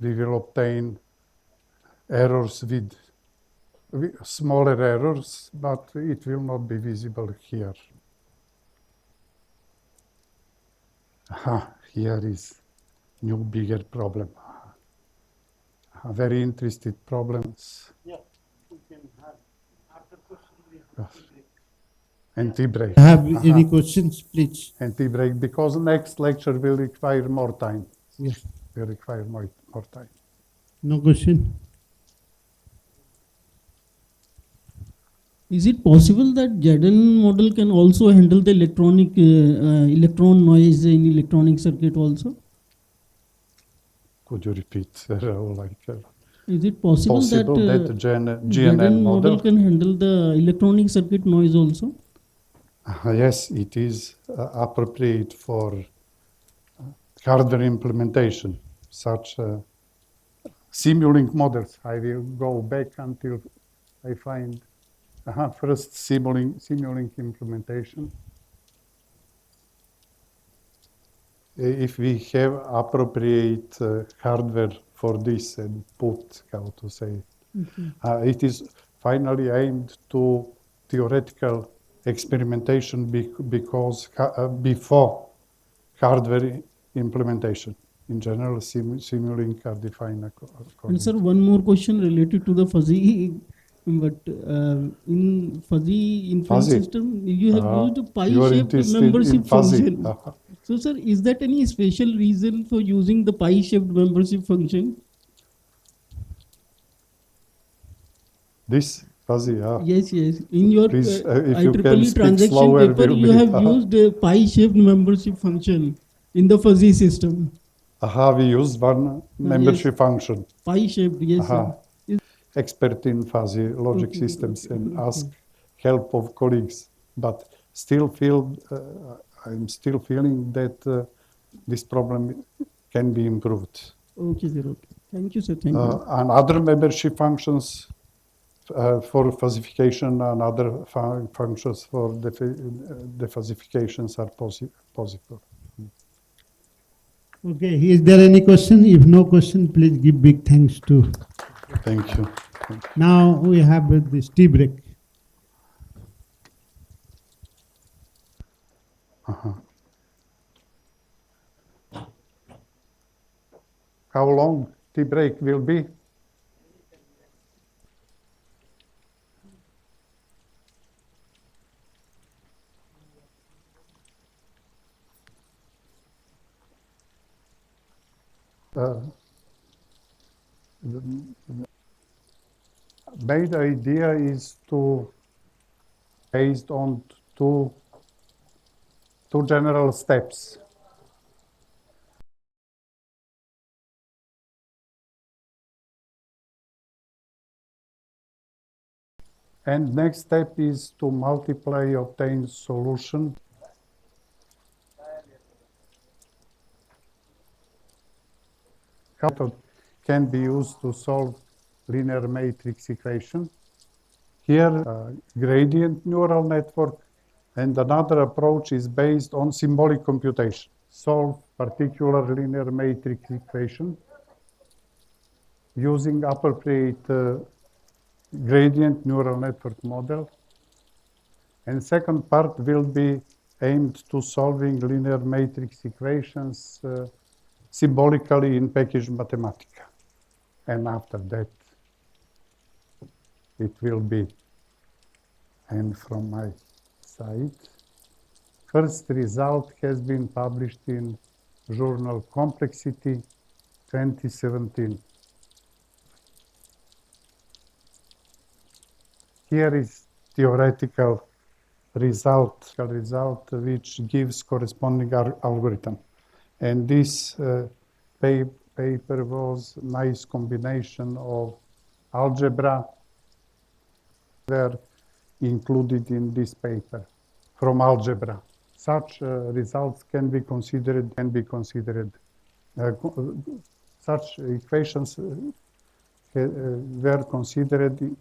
We will obtain errors with smaller errors, but it will not be visible here. Here is new bigger problem. Very interested problems. Yeah, we can have after question. And tea break. Have any questions, please? And tea break, because next lecture will require more time. Yeah. Will require more time. No question? Is it possible that GIAN model can also handle the electron noise in electronic circuit also? Could you repeat, Rahul? Is it possible that GNN model can handle the electronic circuit noise also? Yes, it is appropriate for hardware implementation, such Simulink models. I will go back until I find first Simulink implementation. If we have appropriate hardware for this and put, how to say, it is finally aimed to theoretical experimentation because before hardware implementation. In general, Simulink are defined according. And sir, one more question related to the fuzzy But in fuzzy inference Fuzzy. system, you have used a You are pi-shaped interested in membership fuzzy. function. So, sir, is that any special reason for using the pi-shaped membership function? This fuzzy, Yes, yes. In your Please, if you can IEEE speak transaction slower, paper, will you be. have used a pi-shaped membership function in the fuzzy system. We use one membership function. Pi-shaped, yes, sir. Expert in fuzzy logic Okay, systems okay, and okay. ask help of colleagues, but still I'm still feeling that this problem can be improved. Okay, sir. Okay. Thank you, sir. Thank you. And other membership functions for fuzzification and other functions for defuzzifications are possible. Okay, is there any question? If no question, please give big thanks to. Thank you. Now we have this tea break. How long tea break will be? The main idea is to based on two general steps. And next step is to multiply obtained solution. Method can be used to solve linear matrix equation. Here, gradient neural network, and another approach is based on symbolic computation. Solve particular linear matrix equation using appropriate gradient neural network model. And second part will be aimed to solving linear matrix equations symbolically in package Mathematica. And after that, it will be. And from my side, first result has been published in journal Complexity 2017. Here is theoretical result which gives corresponding algorithm. And this paper was nice combination of algebra were included in this paper from algebra. Such results can be considered. Such equations were considered.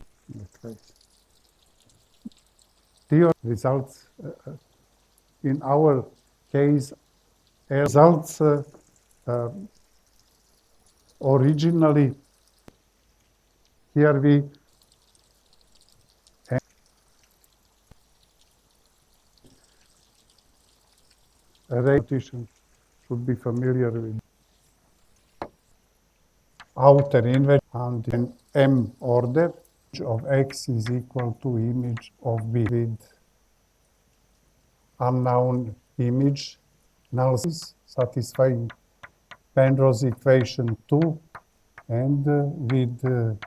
Theory results in our case results originally here we repetition should be familiar with outer inverse and in M order of X is equal to image of B with unknown image analysis satisfying Penrose equation 2 and with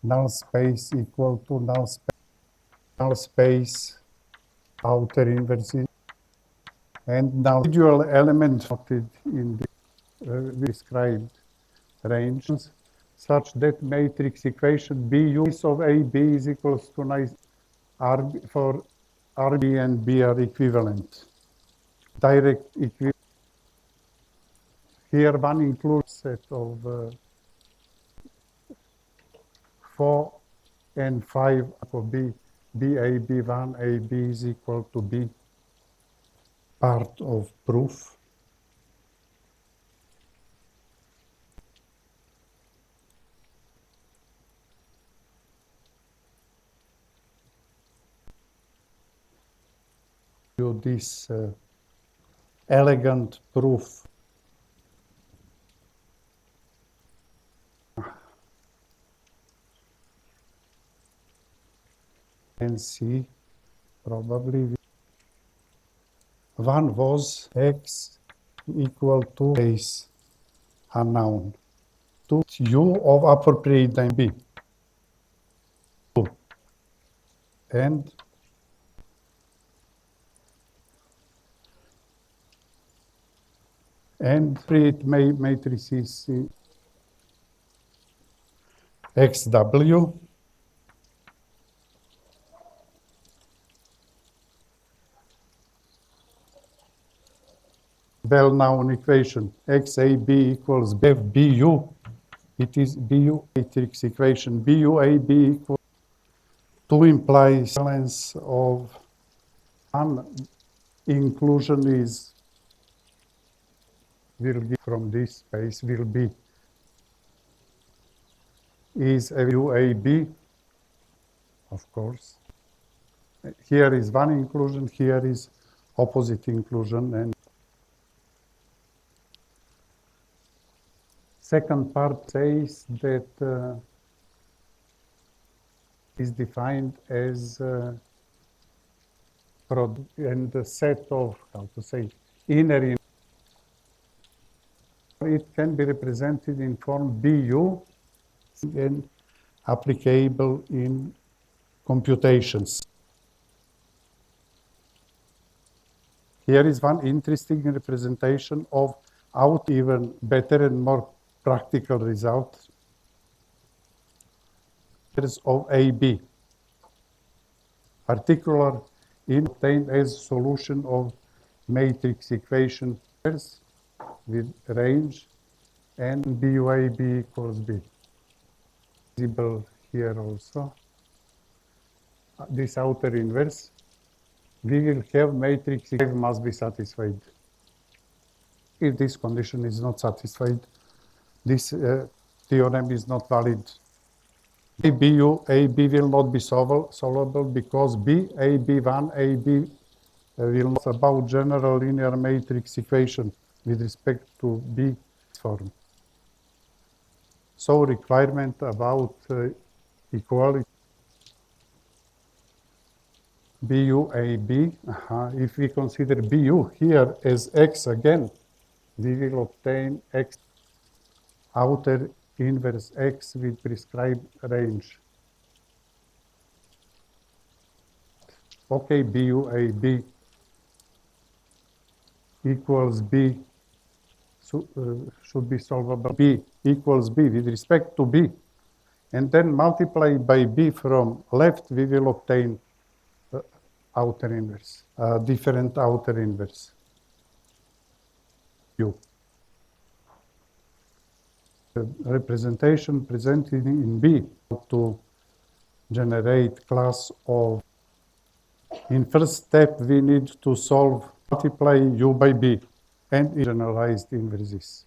null space equal to null space outer inverse and now individual element in the described range such that matrix equation B use of A B is equals to nice R for RB and B are equivalent. Direct equivalent. Here one includes set of 4 and 5 for B. BAB1 AB is equal to B. Part of proof. This elegant proof. and see probably one was x equal to base unknown to u of appropriate time b. And create matrices xw well-known equation xab equals bu. It is bu matrix equation buab equals 2 implies balance of one inclusion will be from this space will be is a UAB, of course. Here is one inclusion, here is opposite inclusion, and second part says that is defined as and the set of, how to say, inner. It can be represented in form BU and applicable in computations. Here is one interesting representation of out even better and more practical results of AB, particular in obtained as solution of matrix equation with range and BUAB equals B. Visible here also. This outer inverse, we will have matrix must be satisfied. If this condition is not satisfied, this theorem is not valid. AB will not be solvable because AB1, AB will not about general linear matrix equation with respect to B form. So requirement about equality BUAB, if we consider BU here as X again, we will obtain X outer inverse X with prescribed range. Okay, BUAB equals B should be solvable. B equals B with respect to B. And then multiply by B from left, we will obtain outer inverse, different outer inverse. U. The representation presented in B to generate class of, in first step, we need to solve, multiply U by B and generalized inverses.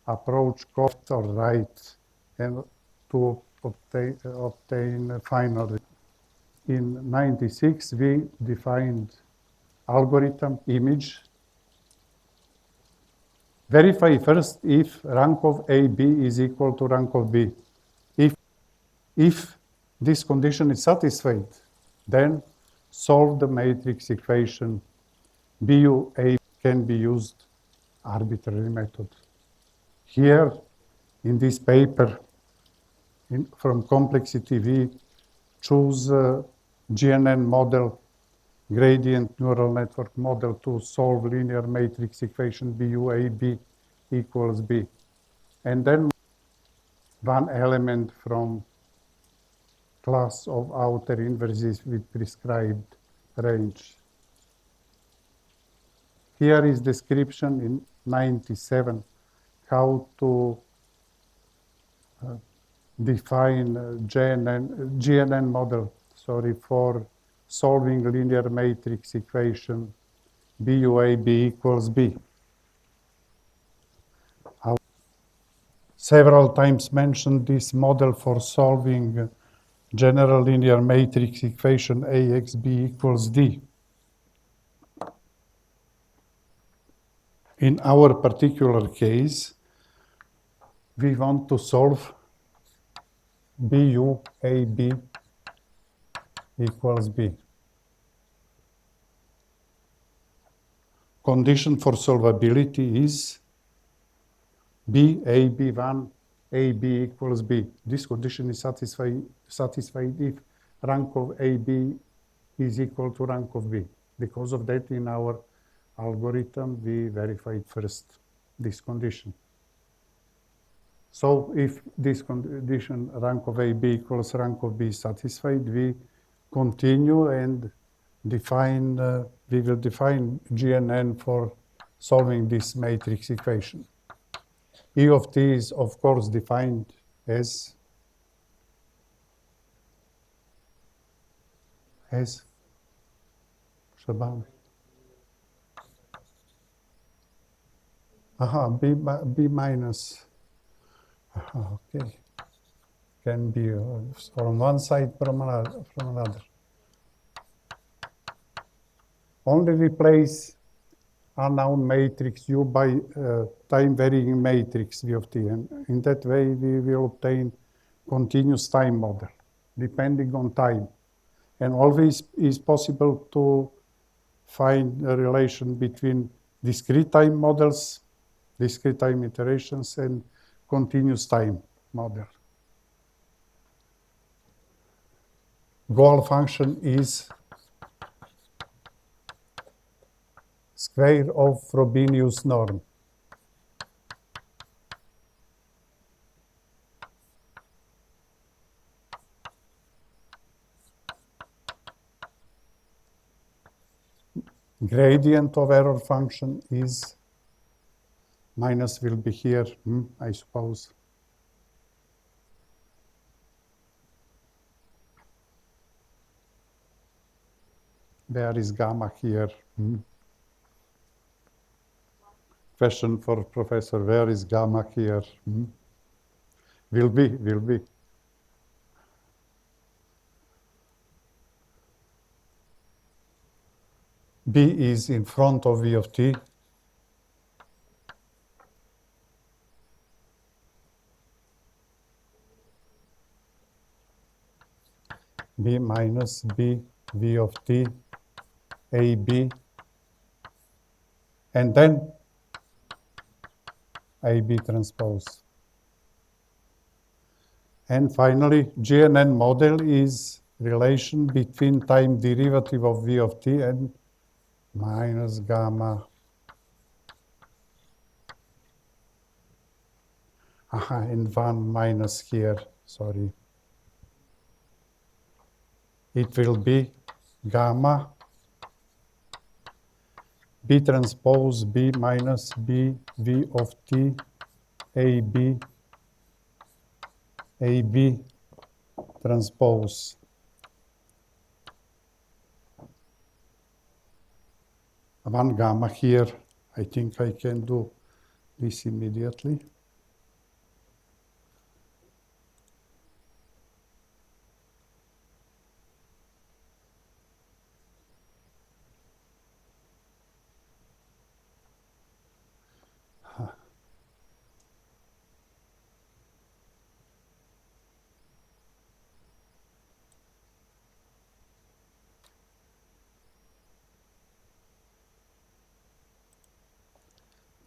Approach left or right and to obtain final. In 96, we defined algorithm image. Verify first if rank of AB is equal to rank of B. If this condition is satisfied, then solve the matrix equation. BUA can be used arbitrary method. Here, in this paper, from complexity, we choose GNN model, gradient neural network model, to solve linear matrix equation BUAB equals B. And then one element from class of outer inverses with prescribed range. Here is description in 97 how to define GNN model, for solving linear matrix equation BUAB equals B. I several times mentioned this model for solving general linear matrix equation AXB equals D. In our particular case, we want to solve BUAB equals B. Condition for solvability is B, A, B1, A, B equals B. This condition is satisfied if rank of A, B is equal to rank of B. Because of that, in our algorithm, we verified first this condition. So if this condition, rank of A, B equals rank of B is satisfied, we continue and define, we will define GNN for solving this matrix equation. E of t is, of course, defined as Shaban. B minus. Okay. Can be from one side from another. Only replace unknown matrix U by time varying matrix V of t. And in that way, we will obtain continuous time model depending on time. And always is possible to find a relation between discrete time models, discrete time iterations, and continuous time model. Goal function is square of Frobenius norm. Gradient of error function is, minus will be here, I suppose. Where is gamma here? Question for professor, where is gamma here? Will be. B is in front of V of t. B minus B V of t, A, B, and then A, B transpose. And finally, GNN model is relation between time derivative of V of t and minus gamma. And one minus here, sorry. It will be gamma B transpose B minus B V of t AB AB transpose. One gamma here. I think I can do this immediately.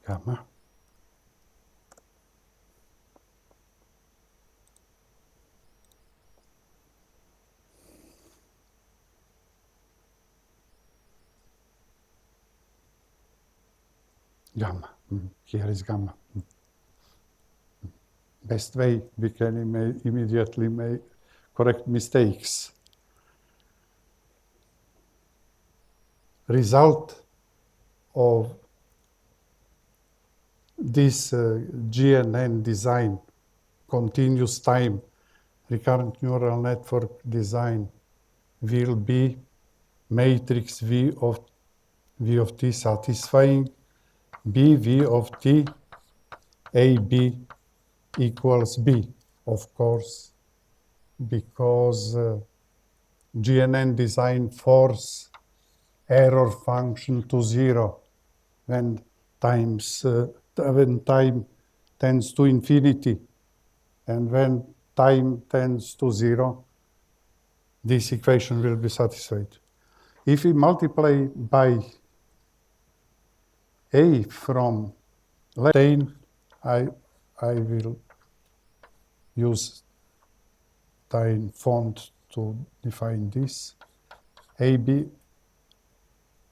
Gamma. Gamma. Here is gamma. Best way we can immediately make correct mistakes. Result of this GNN design, continuous time, recurrent neural network design, will be matrix V of t satisfying B V of t A B equals B, of course, because GNN design force error function to 0 when time tends to infinity, and when time tends to 0, this equation will be satisfied. If we multiply by A from left, I will use tine font to define this. AB,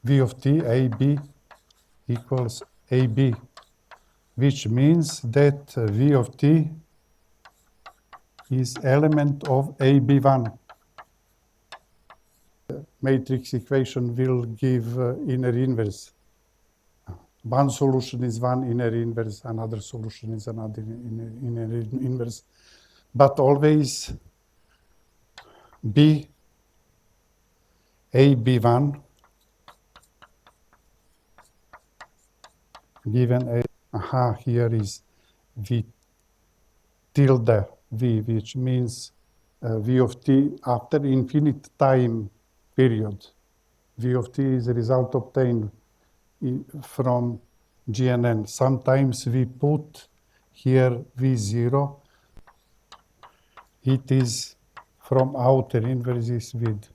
V of t, AB equals AB, which means that V of t is element of AB1. Matrix equation will give inner inverse. One solution is one inner inverse, another solution is another inner inverse, but always B, AB1 given A, here is V tilde V, which means V of t after infinite time period. V of t is a result obtained from GNN. Sometimes we put here V0. It is from outer inverses with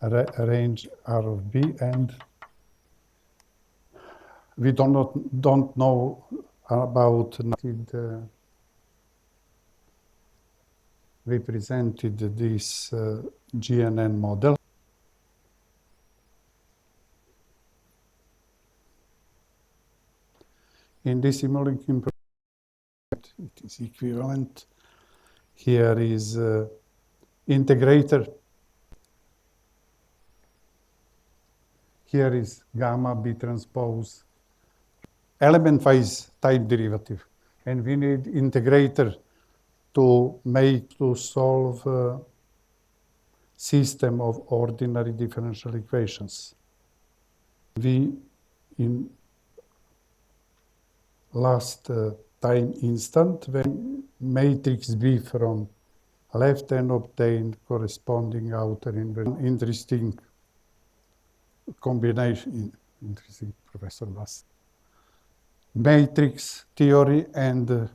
range R of B, and we don't know about represented this GNN model. In this simulation, it is equivalent. Here is integrator. Here is gamma B transpose, element-wise type derivative. And we need integrator to solve system of ordinary differential equations. We, in last time instant, when matrix B from left and obtained corresponding outer inverse. Interesting combination, interesting Professor Bass. Matrix theory and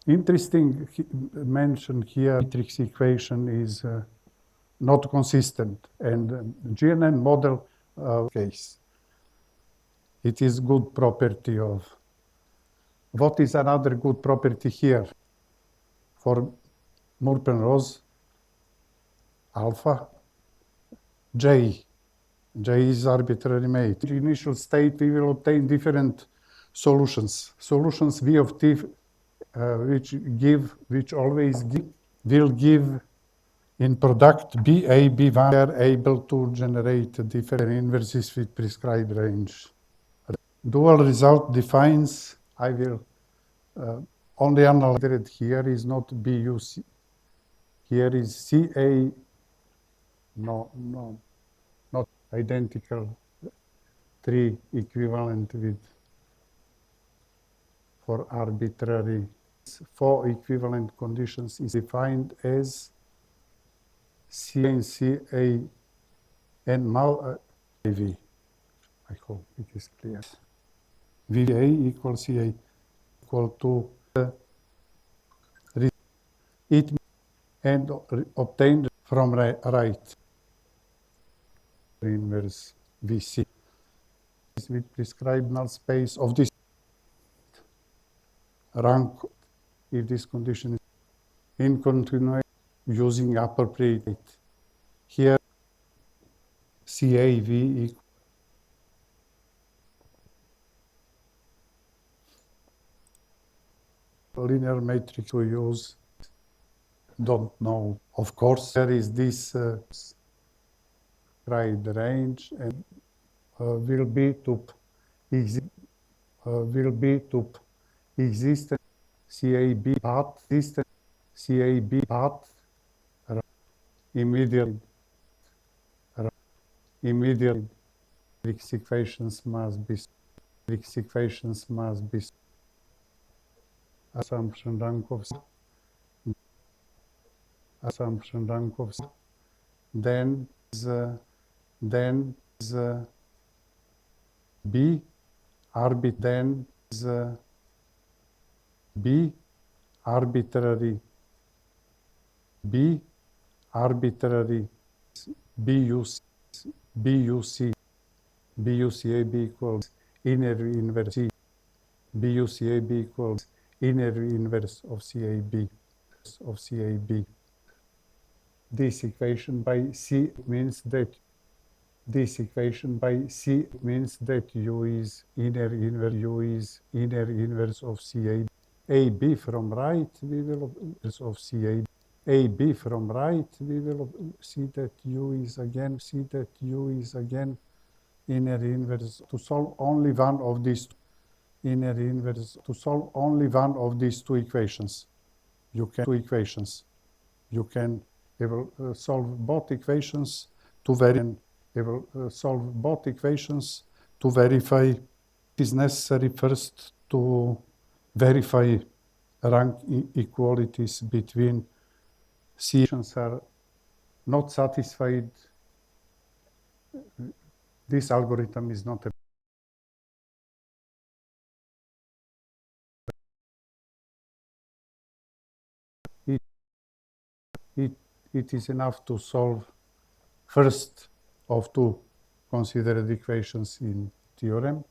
interesting mention here, matrix equation is not consistent, and GNN model case. It is good property of. What is another good property here? For Murpen-Rose alpha, J is arbitrary matrix. In initial state, we will obtain different solutions. Solutions V of t, which always will give in product BA, B1, we are able to generate different inverses with prescribed range. Dual result defines, I will only analyze it. Here is not BUC. Here is CA, not identical, 3 equivalent with for arbitrary. 4 equivalent conditions is defined as C and CA and mal V. I hope it is clear. VA equals CA equal to it and obtained from right inverse VC with prescribed null space of this rank if this condition is in continuation using appropriate. Here CAV equals linear matrix we use, don't know. Of course, there is this right range and will be to exist CAB path, existent CAB path immediately matrix equations must be assumption rank of then B arbitrary B arbitrary BUC BUC BUCAB equals inner inverse C BUCAB equals inner inverse of CAB. This equation by C means that U is inner inverse of CAB. AB from right we will of CAB. AB from right we will see that U is again inner inverse. To solve only one of these two equations, you can solve both equations to verify. It is necessary first to verify rank equalities between equations are not satisfied. This algorithm is not a it is enough to solve first of two considered equations in theorem.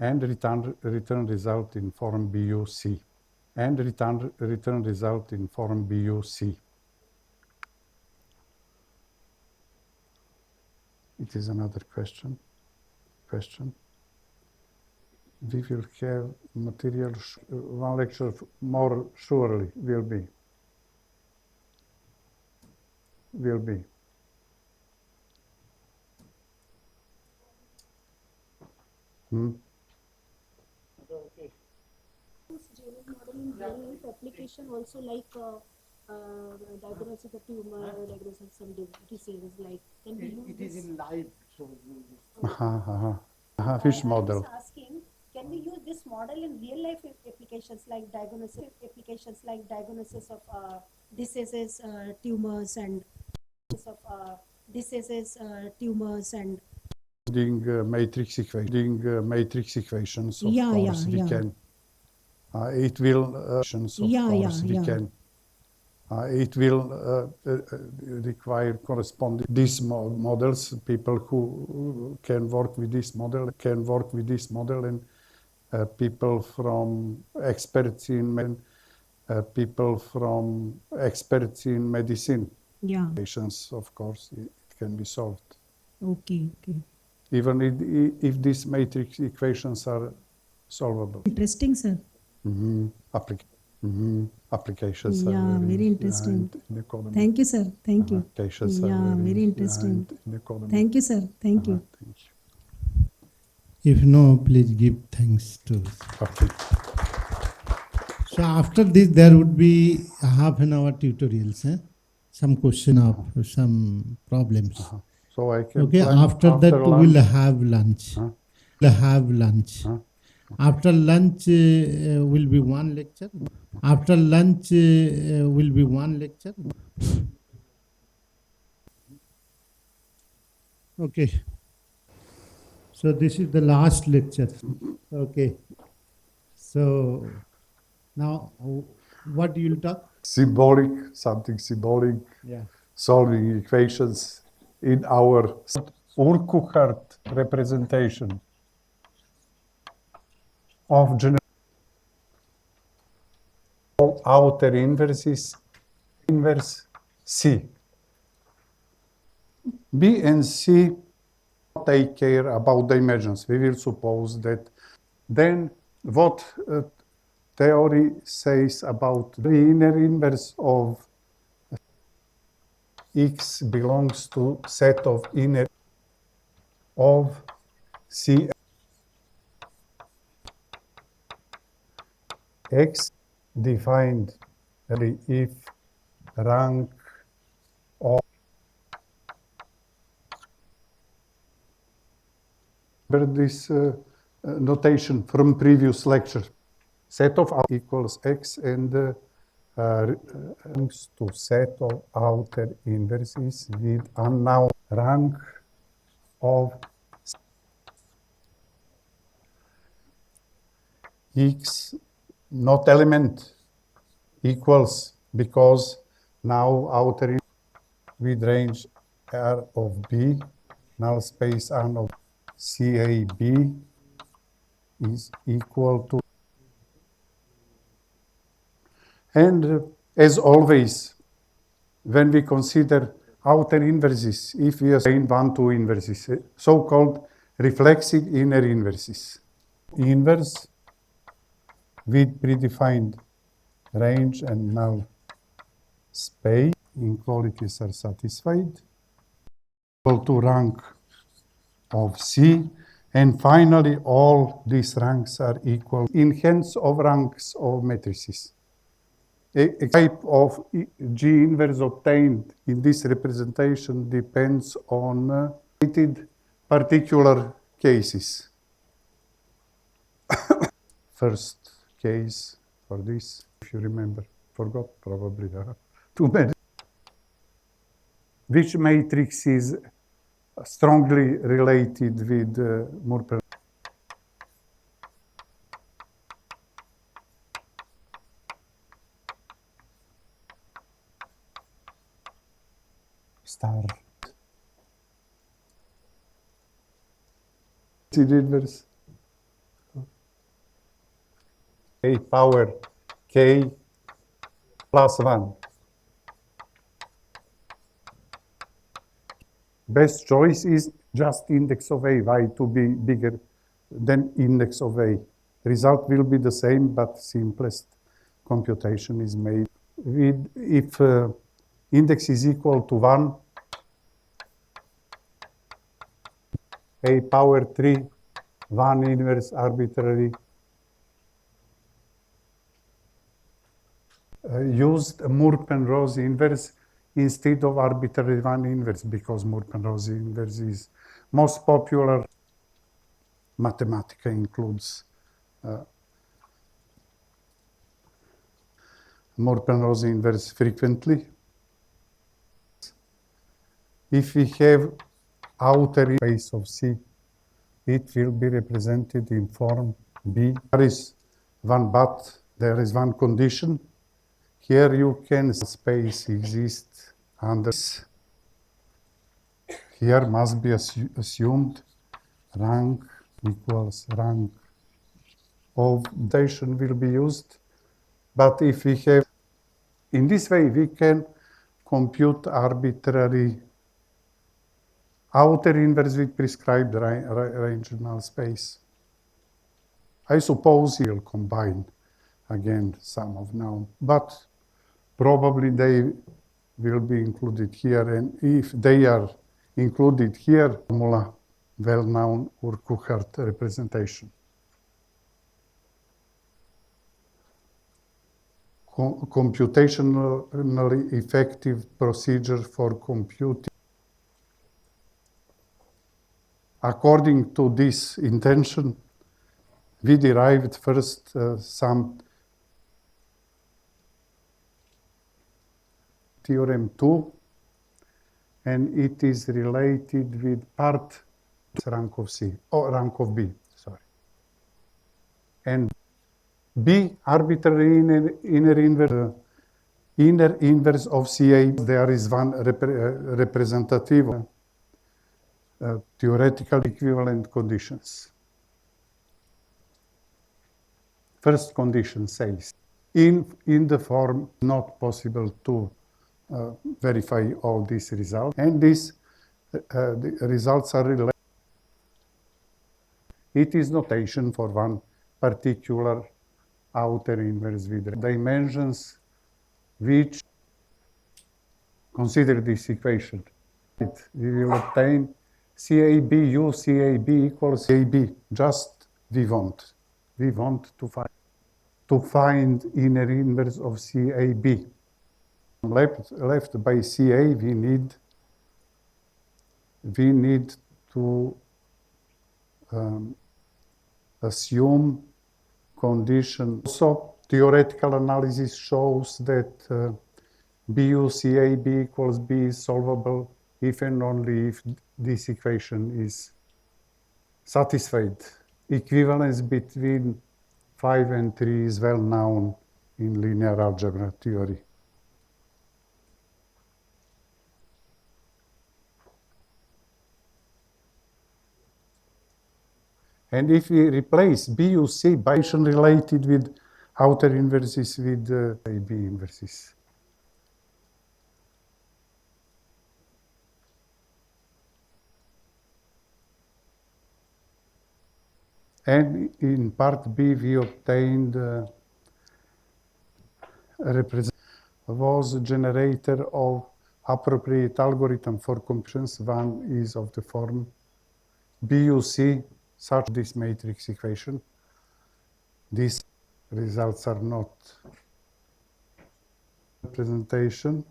And return result in form BUC. It is another question. We will have material, one lecture more surely will be. GIAN model in real life application also like diagnosis of tumor, diagnosis of some diseases like can we use It is this? in live, so Fish I model. was asking, can we use this model in real life applications like diagnosis of diseases, tumors and Doing matrix equations, of Yeah, course, yeah, we yeah. can. It will, it will require corresponding these models. People who can work with this model, and people from experts in medicine. Yeah. Patients, of course, it can be solved. Okay. Even if these matrix equations are solvable. Interesting, sir. Applications Yeah, are very interesting. in economy. Thank you, sir. Thank you. Applications are Yeah, very interesting. in economy. Thank you, sir. Thank you. Thank you. if no, please give thanks to us. Okay. So after this, there would be a half an hour tutorials, some question of some problems. So I can Okay, plan after that lunch. we'll have lunch. After lunch will be one lecture. Okay. So this is the last lecture. Okay. So now what you'll talk? Something symbolic, Yeah. solving equations in our Urquhart representation of general outer inverse C. B and C take care about dimensions. We will suppose that then what theory says about the inner inverse of X belongs to set of inner of C X defined if rank of this notation from previous lecture. Set of equals X and ranks to set of outer inverses with unknown rank of x not element equals, because now outer with range R of B, null space R of CAB is equal to, and as always, when we consider outer inverses, if we assign 1, 2 inverses, so-called reflexive inner inverses. Inverse with predefined range and null space, inequalities are satisfied, equal to rank of C, and finally all these ranks are equal in hands of ranks of matrices. A type of G inverse obtained in this representation depends on particular cases. First case for this, if you remember, forgot probably there are too many. Which matrix is strongly related with Moore-Penrose? Star. Inverse. A power k plus 1. Best choice is just index of A, y to be bigger than index of A. Result will be the same, but simplest computation is made with, if index is equal to 1, A power 3, 1 inverse arbitrary, used Moore-Penrose inverse instead of arbitrary 1 inverse, because Moore-Penrose inverse is most popular. Mathematica includes Moore-Penrose inverse frequently. If we have outer space of C, it will be represented in form B. There is one but, there is one condition. Here you can space exist under this. Here must be assumed rank equals rank of datation will be used. But if we have, in this way, we can compute arbitrary outer inverse with prescribed range null space. I suppose you'll combine again sum of noun, but probably they will be included here, and if they are included here, formula well-known Urquhart representation. Computationally effective procedure for computing. According to this intention, we derived first some theorem 2, and it is related with part rank of C, or rank of B, sorry. And B arbitrary inner inverse of CA, there is one representative theoretical equivalent conditions. First condition says, in the form not possible to verify all these results, and these the results are related. It is notation for one particular outer inverse with dimensions which consider this equation. We will obtain CAB U CAB equals CAB. Just we want to find inner inverse of CAB. Left by CA, we need to assume condition. Also, theoretical analysis shows that BU-CAB equals B is solvable if and only if this equation is satisfied. Equivalence between 5 and 3 is well known in linear algebra theory. And if we replace BUC by related with outer inverses with AB inverses. And in part B, we obtained a representation was a generator of appropriate algorithm for computations. One is of the form BUC, such this matrix equation. These results are not representation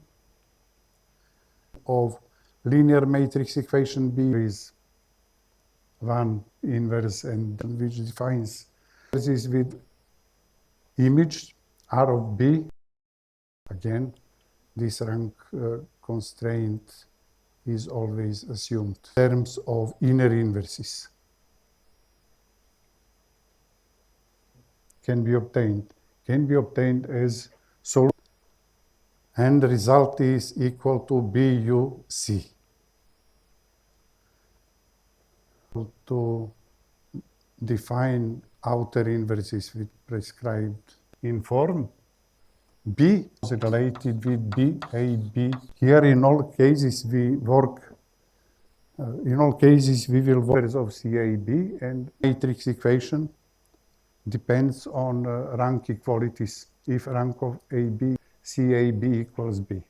of linear matrix equation. B is one inverse and which defines this with image R of B. Again, this rank constraint is always assumed in terms of inner inverses. Can be obtained as solution, and the result is equal to BUC. To define outer inverses with prescribed in form, B is related with BAB. Here in all cases we work, in all cases we will work of CAB, and matrix equation depends on rank equalities. If rank of AB, CAB equals B.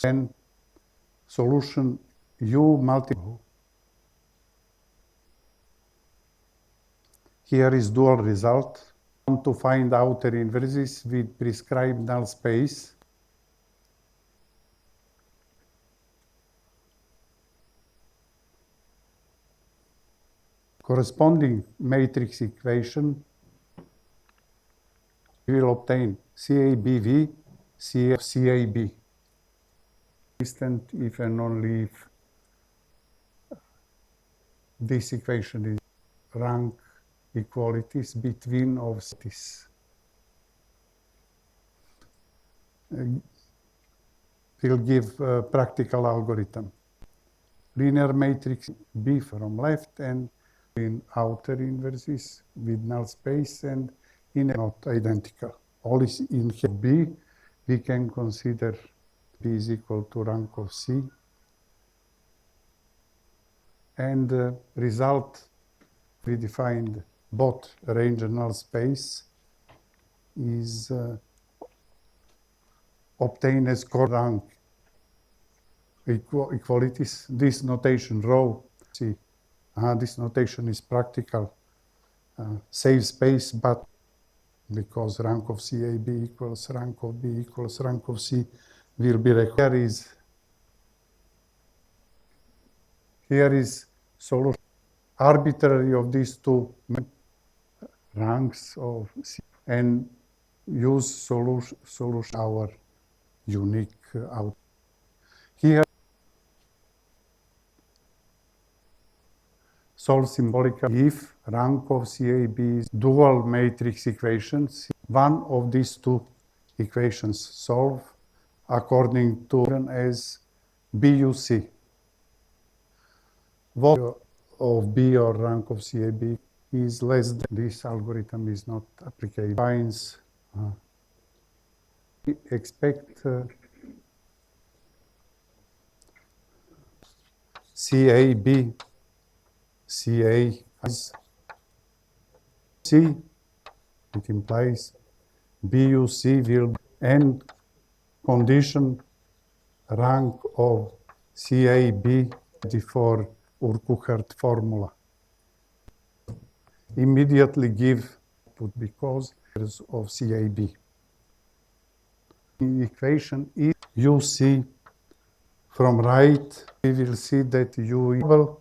Then solution U multiple. Here is dual result. To find outer inverses with prescribed null space. Corresponding matrix equation, we will obtain CABV, CAB. Consistent if and only if this equation is rank equalities between of this. Will give a practical algorithm. Linear matrix B from left and in outer inverses with null space and inner not identical. All is in here B. We can consider B is equal to rank of C. And the result we defined both range and null space is obtained as core rank equalities. This notation rho, see, this notation is practical, save space, but because rank of CAB equals rank of B equals rank of C will be required. Here is solution arbitrary of these two ranks of C and use solution our unique out. Here solve symbolically if rank of CAB is dual matrix equations. One of these two equations solve according to as BUC. Value of B or rank of CAB is less than this algorithm is not applicable. Finds we expect CAB, CA as C, it implies BUC will end condition rank of CAB for Urquhart formula. Immediately give because of CAB. The equation is UC from right, we will see that U equal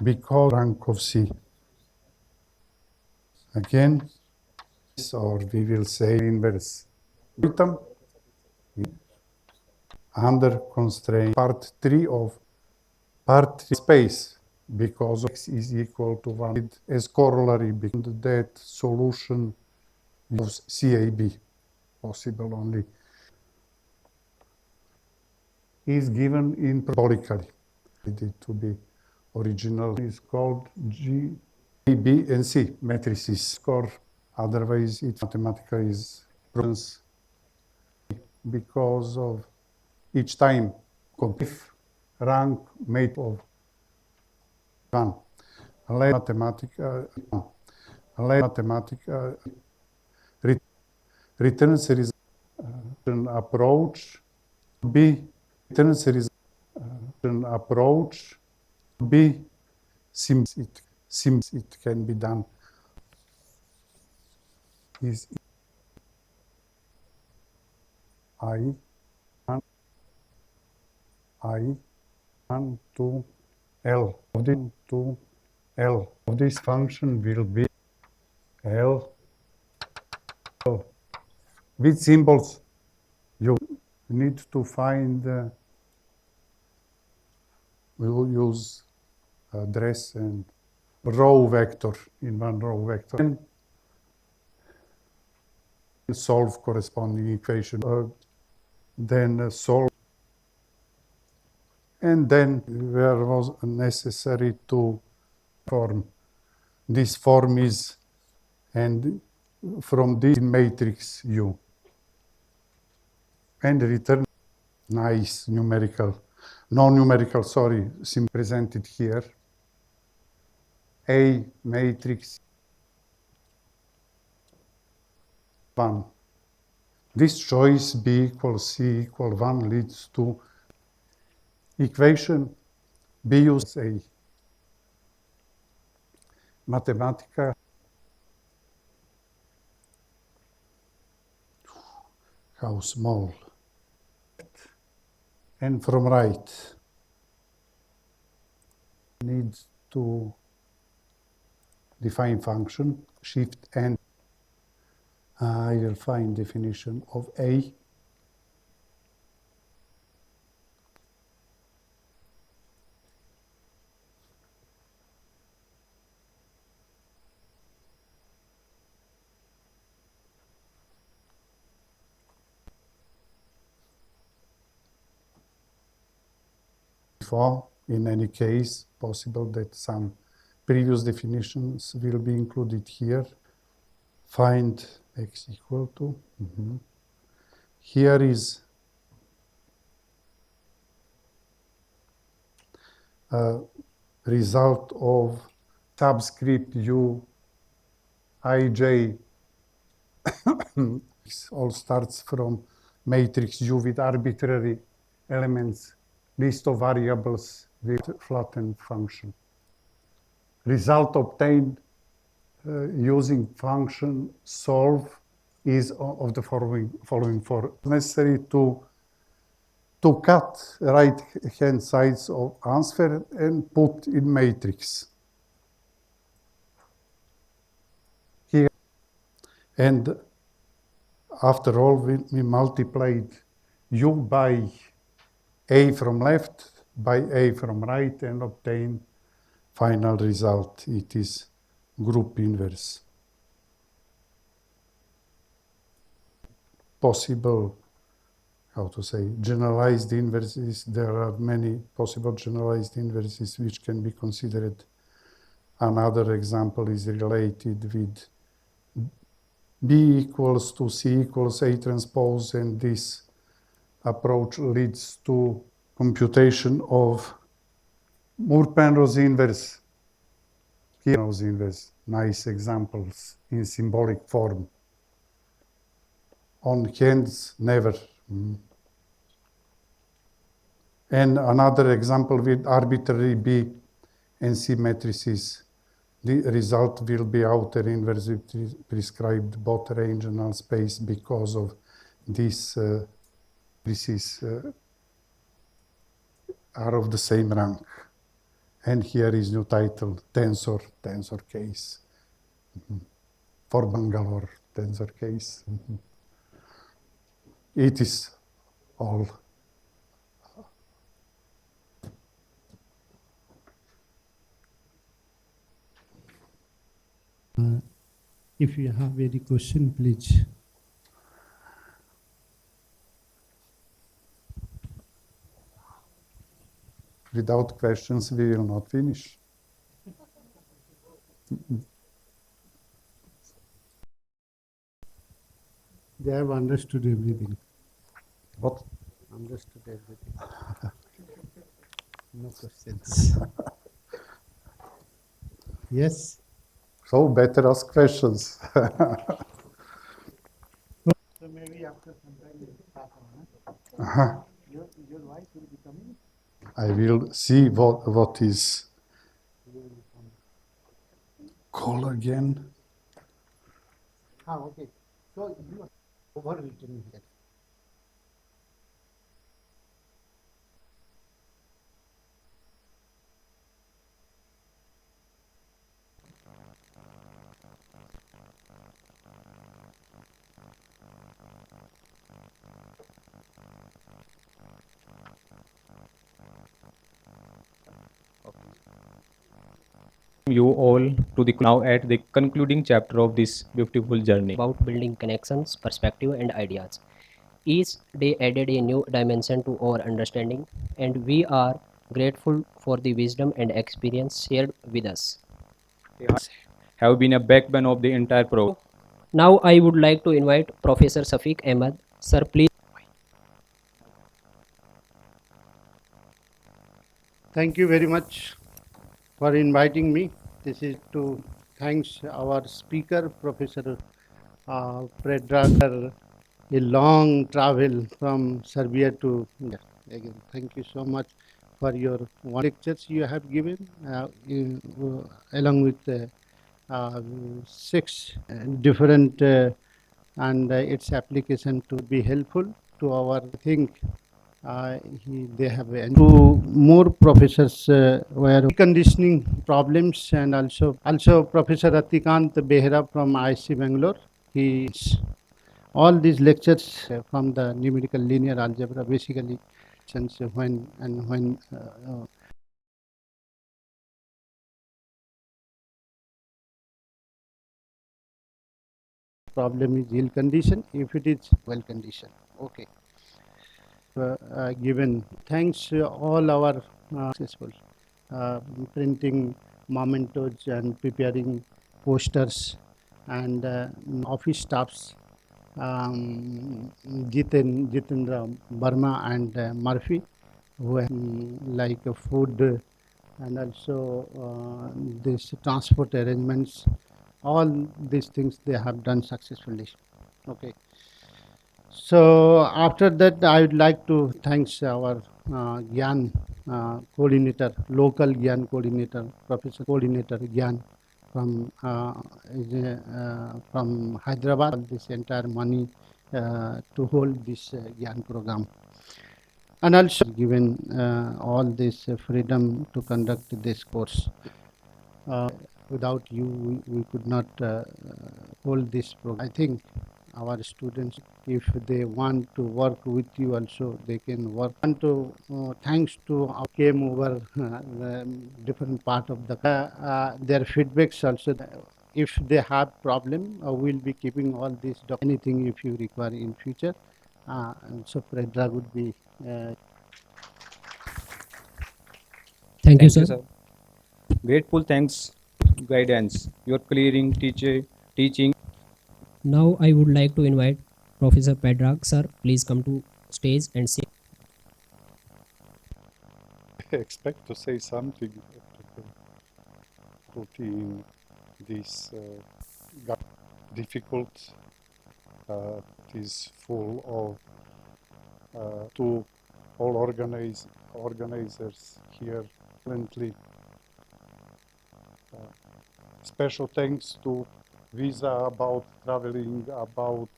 because rank of C. Again, or we will say inverse. Under constraint, part 3 space. because x is equal to 1 as corollary because that solution of CAB possible only is given in parabolically. It to be original is called G, A, B, and C matrices score. Otherwise, it mathematically is because of each time if rank made of 1. Mathematica returns result an approach B returns result an approach B seems it can be done is I to L of this to L of this function will be L with symbols. You need to find we will use address and row vector in one row vector and solve corresponding equation then solve and then where was necessary to form this form is and from this matrix U and return nice numerical non-numerical sorry presented here A matrix 1. This choice B equals C equal 1 leads to equation B use A. Mathematica how small and from right needs to define function shift and I will find definition of A for in any case possible that some previous definitions will be included here. Find x equal to. Here is a result of subscript U ij. All starts from matrix U with arbitrary elements, list of variables with flattened function. Result obtained using function solve is of the following form. Necessary to cut right hand sides of answer and put in matrix. Here and after all we multiplied U by A from left by A from right and obtain final result. It is group inverse. Possible, how to say, generalized inverses. There are many possible generalized inverses which can be considered. Another example is related with B equals to C equals A transpose, and this approach leads to computation of Moore-Penrose inverse. Penrose inverse, nice examples in symbolic form. On hands, never. And another example with arbitrary B and C matrices. The result will be outer inverse with prescribed both range and null space because of this matrices are of the same rank. And here is new title, tensor case. For Bangalore, tensor case. It is all. If you have any question, please. Without questions, we will not finish. They have understood everything. What? Understood everything. No questions. Yes? So better ask questions. So maybe after some time you will start on. Your wife will be coming? I will see what is call again. Okay. So you are overwritten here. You all to the now at the concluding chapter of this beautiful journey. About building connections, perspective, and ideas. Each day added a new dimension to our understanding, and we are grateful for the wisdom and experience shared with us. Have been a backbone of the entire program. Now, I would like to invite Professor Safiq Ahmed. Sir, please. Thank you very much for inviting me. This is to thanks our speaker, Professor Predrag, a long travel from Serbia to India. Again, thank you so much for your lectures you have given, along with 6 different and its application to be helpful to our think. They have two more professors were conditioning problems, and also Professor Atikant Behra from IISc Bangalore. He all these lectures from the numerical linear algebra basically since when problem is ill condition, if it is well conditioned. Okay. Given thanks all our successful printing mementos and preparing posters and office staffs, Jitendra Burma and Murphy, who have like food and also this transport arrangements. All these things they have done successfully. Okay. So after that, I would like to thanks our GIAN coordinator, local GIAN coordinator, Professor Coordinator GIAN from Hyderabad. This entire money to hold this GIAN program, and also given all this freedom to conduct this course. Without you, we could not hold this program. I think our students, if they want to work with you also, they can work. And to thanks to our came over the different part of the their feedbacks also. If they have problem, we'll be keeping all this. Anything if you require in future, so Predrag would be. Thank you, sir. Grateful thanks, guidance, your clearing teaching. Now, I would like to invite Professor Predrag. Sir, please come to stage and say. I expect to say something put in this difficult. It is full of to all organizers here currently. Special thanks to Visa about traveling, about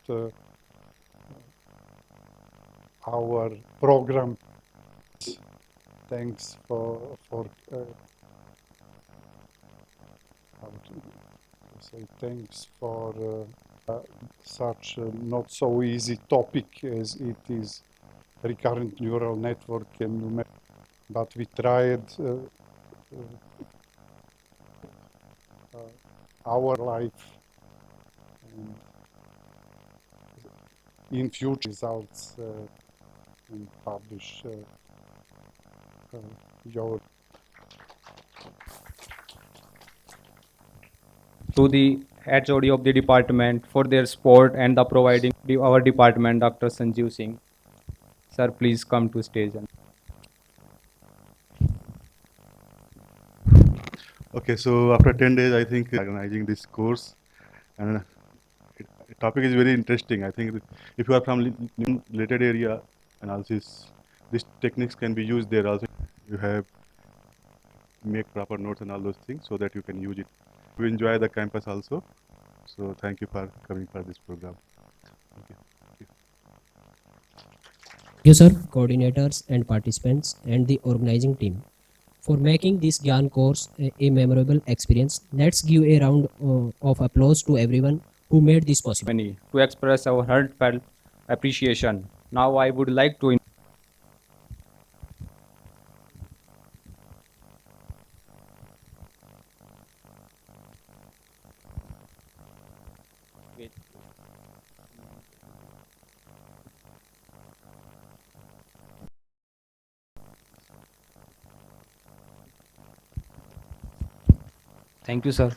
our program. Thanks for how to say thanks for such a not so easy topic as it is recurrent neural network and but we tried our life and in future results and publish your To the HOD of the department for their support and the providing our department, Dr. Sanjeev Singh. Sir, please come to stage. Okay, so after 10 days, I think organizing this course, and the topic is very interesting. I think if you are from related area analysis, these techniques can be used there also. You have make proper notes and all those things so that you can use it. You enjoy the campus also. So thank you for coming for this program. Thank you. You, sir, coordinators and participants, and the organizing team for making this GIAN course a memorable experience. Let's give a round of applause to everyone who made this possible. To express our heartfelt appreciation. Now I would like to thank you, sir.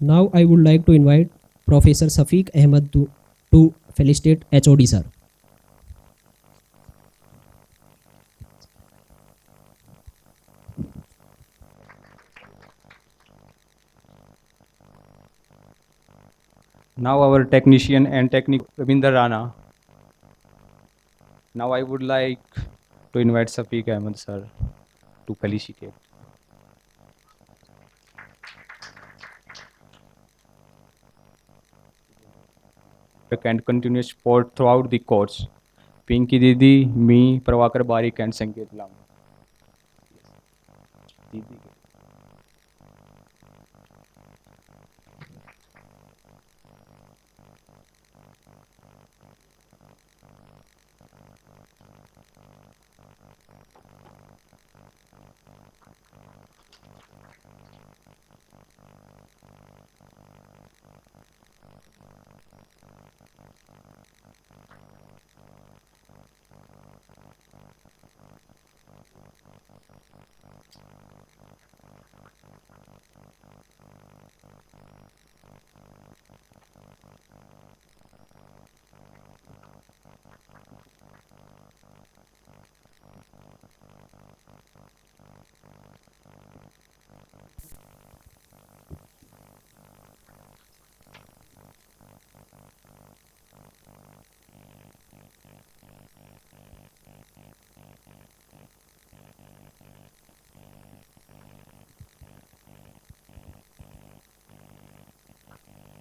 Now I would like to invite Professor Safiq Ahmed to felicitate HOD, sir. Now our technician and technical Ravinder Rana. Now I would like to invite Safiq Ahmed sir to felicitate. And continuous support throughout the course. Pinky Didi, me, Pravakar Barik and Sanket Lam.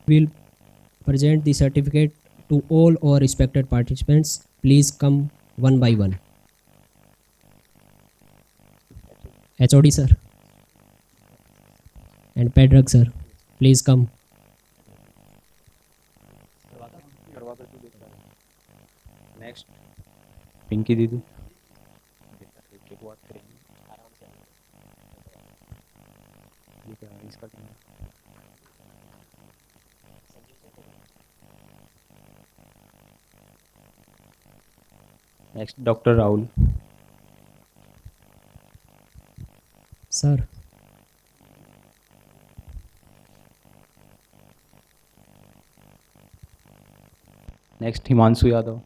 Will present the certificate to all our respected participants. Please come one by one. HOD sir and Pedrak sir, please come. Next, Pinky Didi. Next, Dr. Rahul. Sir, Next, Himanshu Yadav.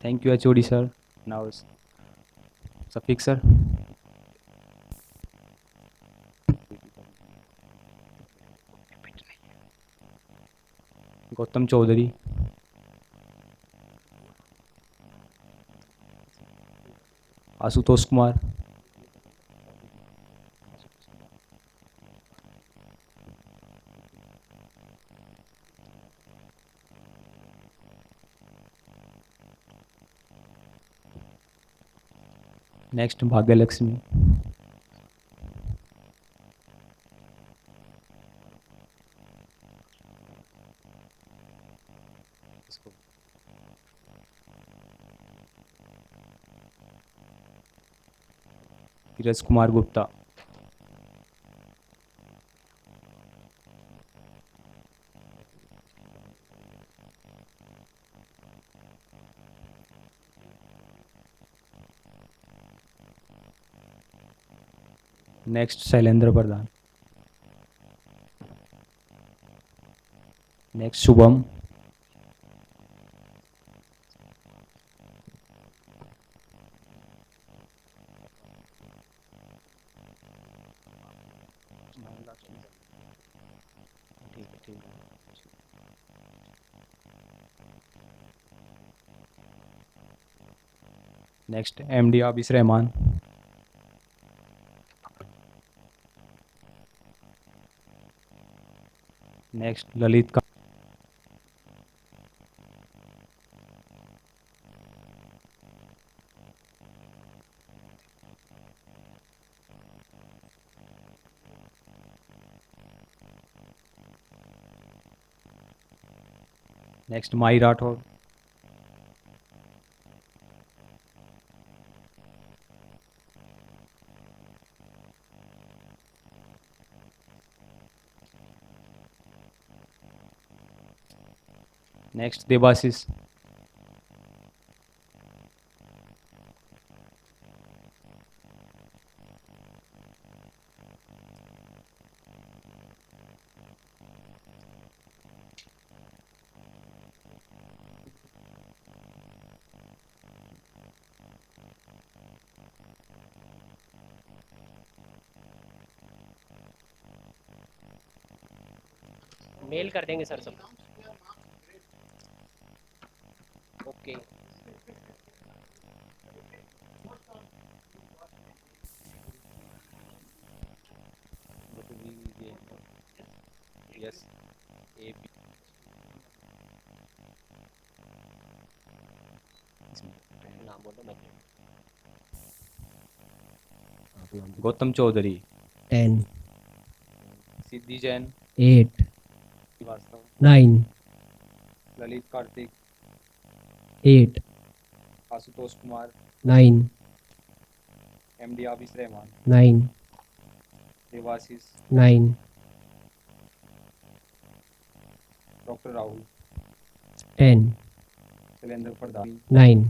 Thank you, HOD sir. Now, Safiq sir. Gautam Chaudhary. Ashutosh Kumar, next Bhagyalakshmi, Dheeraj Kumar Gupta, next Shailendra Pradhan, next Shubham, next MD Abis Rahman, next Lalit का, next Mahi Rathore, next Devashish, mail कर देंगे sir सब। Okay yes A B, नाम बोलो मैं गौतम चौधरी, 10 सिद्धि Jain, 8 Srivastava, 9 Lalit Kartik, 8 Ashutosh Kumar, 9 MD Abis Rahman, 9 Debashish, 9 doctor Rahul, 10 Shailendra प्रधान, 9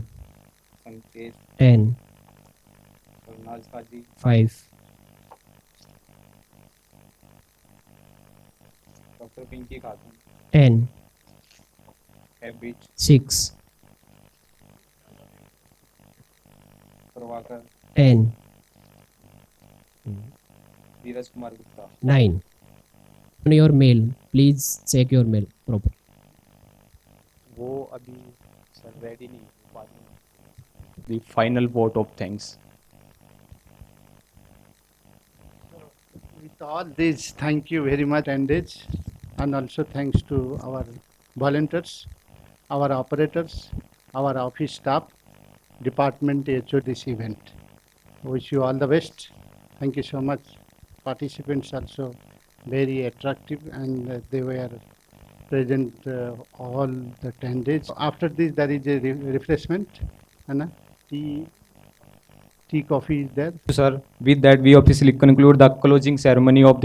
संकेत, 10 करनाल काजी, 5 doctor Pinky Khatoon, 10 एबिच, 6 Prabhakar, 10 Dheeraj Kumar Gupta, 9 on your mail, please check your mail proper. वो अभी सर रेडी नहीं हो पाते। The final vote of thanks. With all this, thank you very much, attendance, and also thanks to our volunteers, our operators, our office staff, department HO this event. Wish you all the best. Thank you so much. Participants also very attractive, and they were present all the 10 days. After this, there is a refreshment, and tea, coffee is there. Sir, with that we officially conclude the closing ceremony of the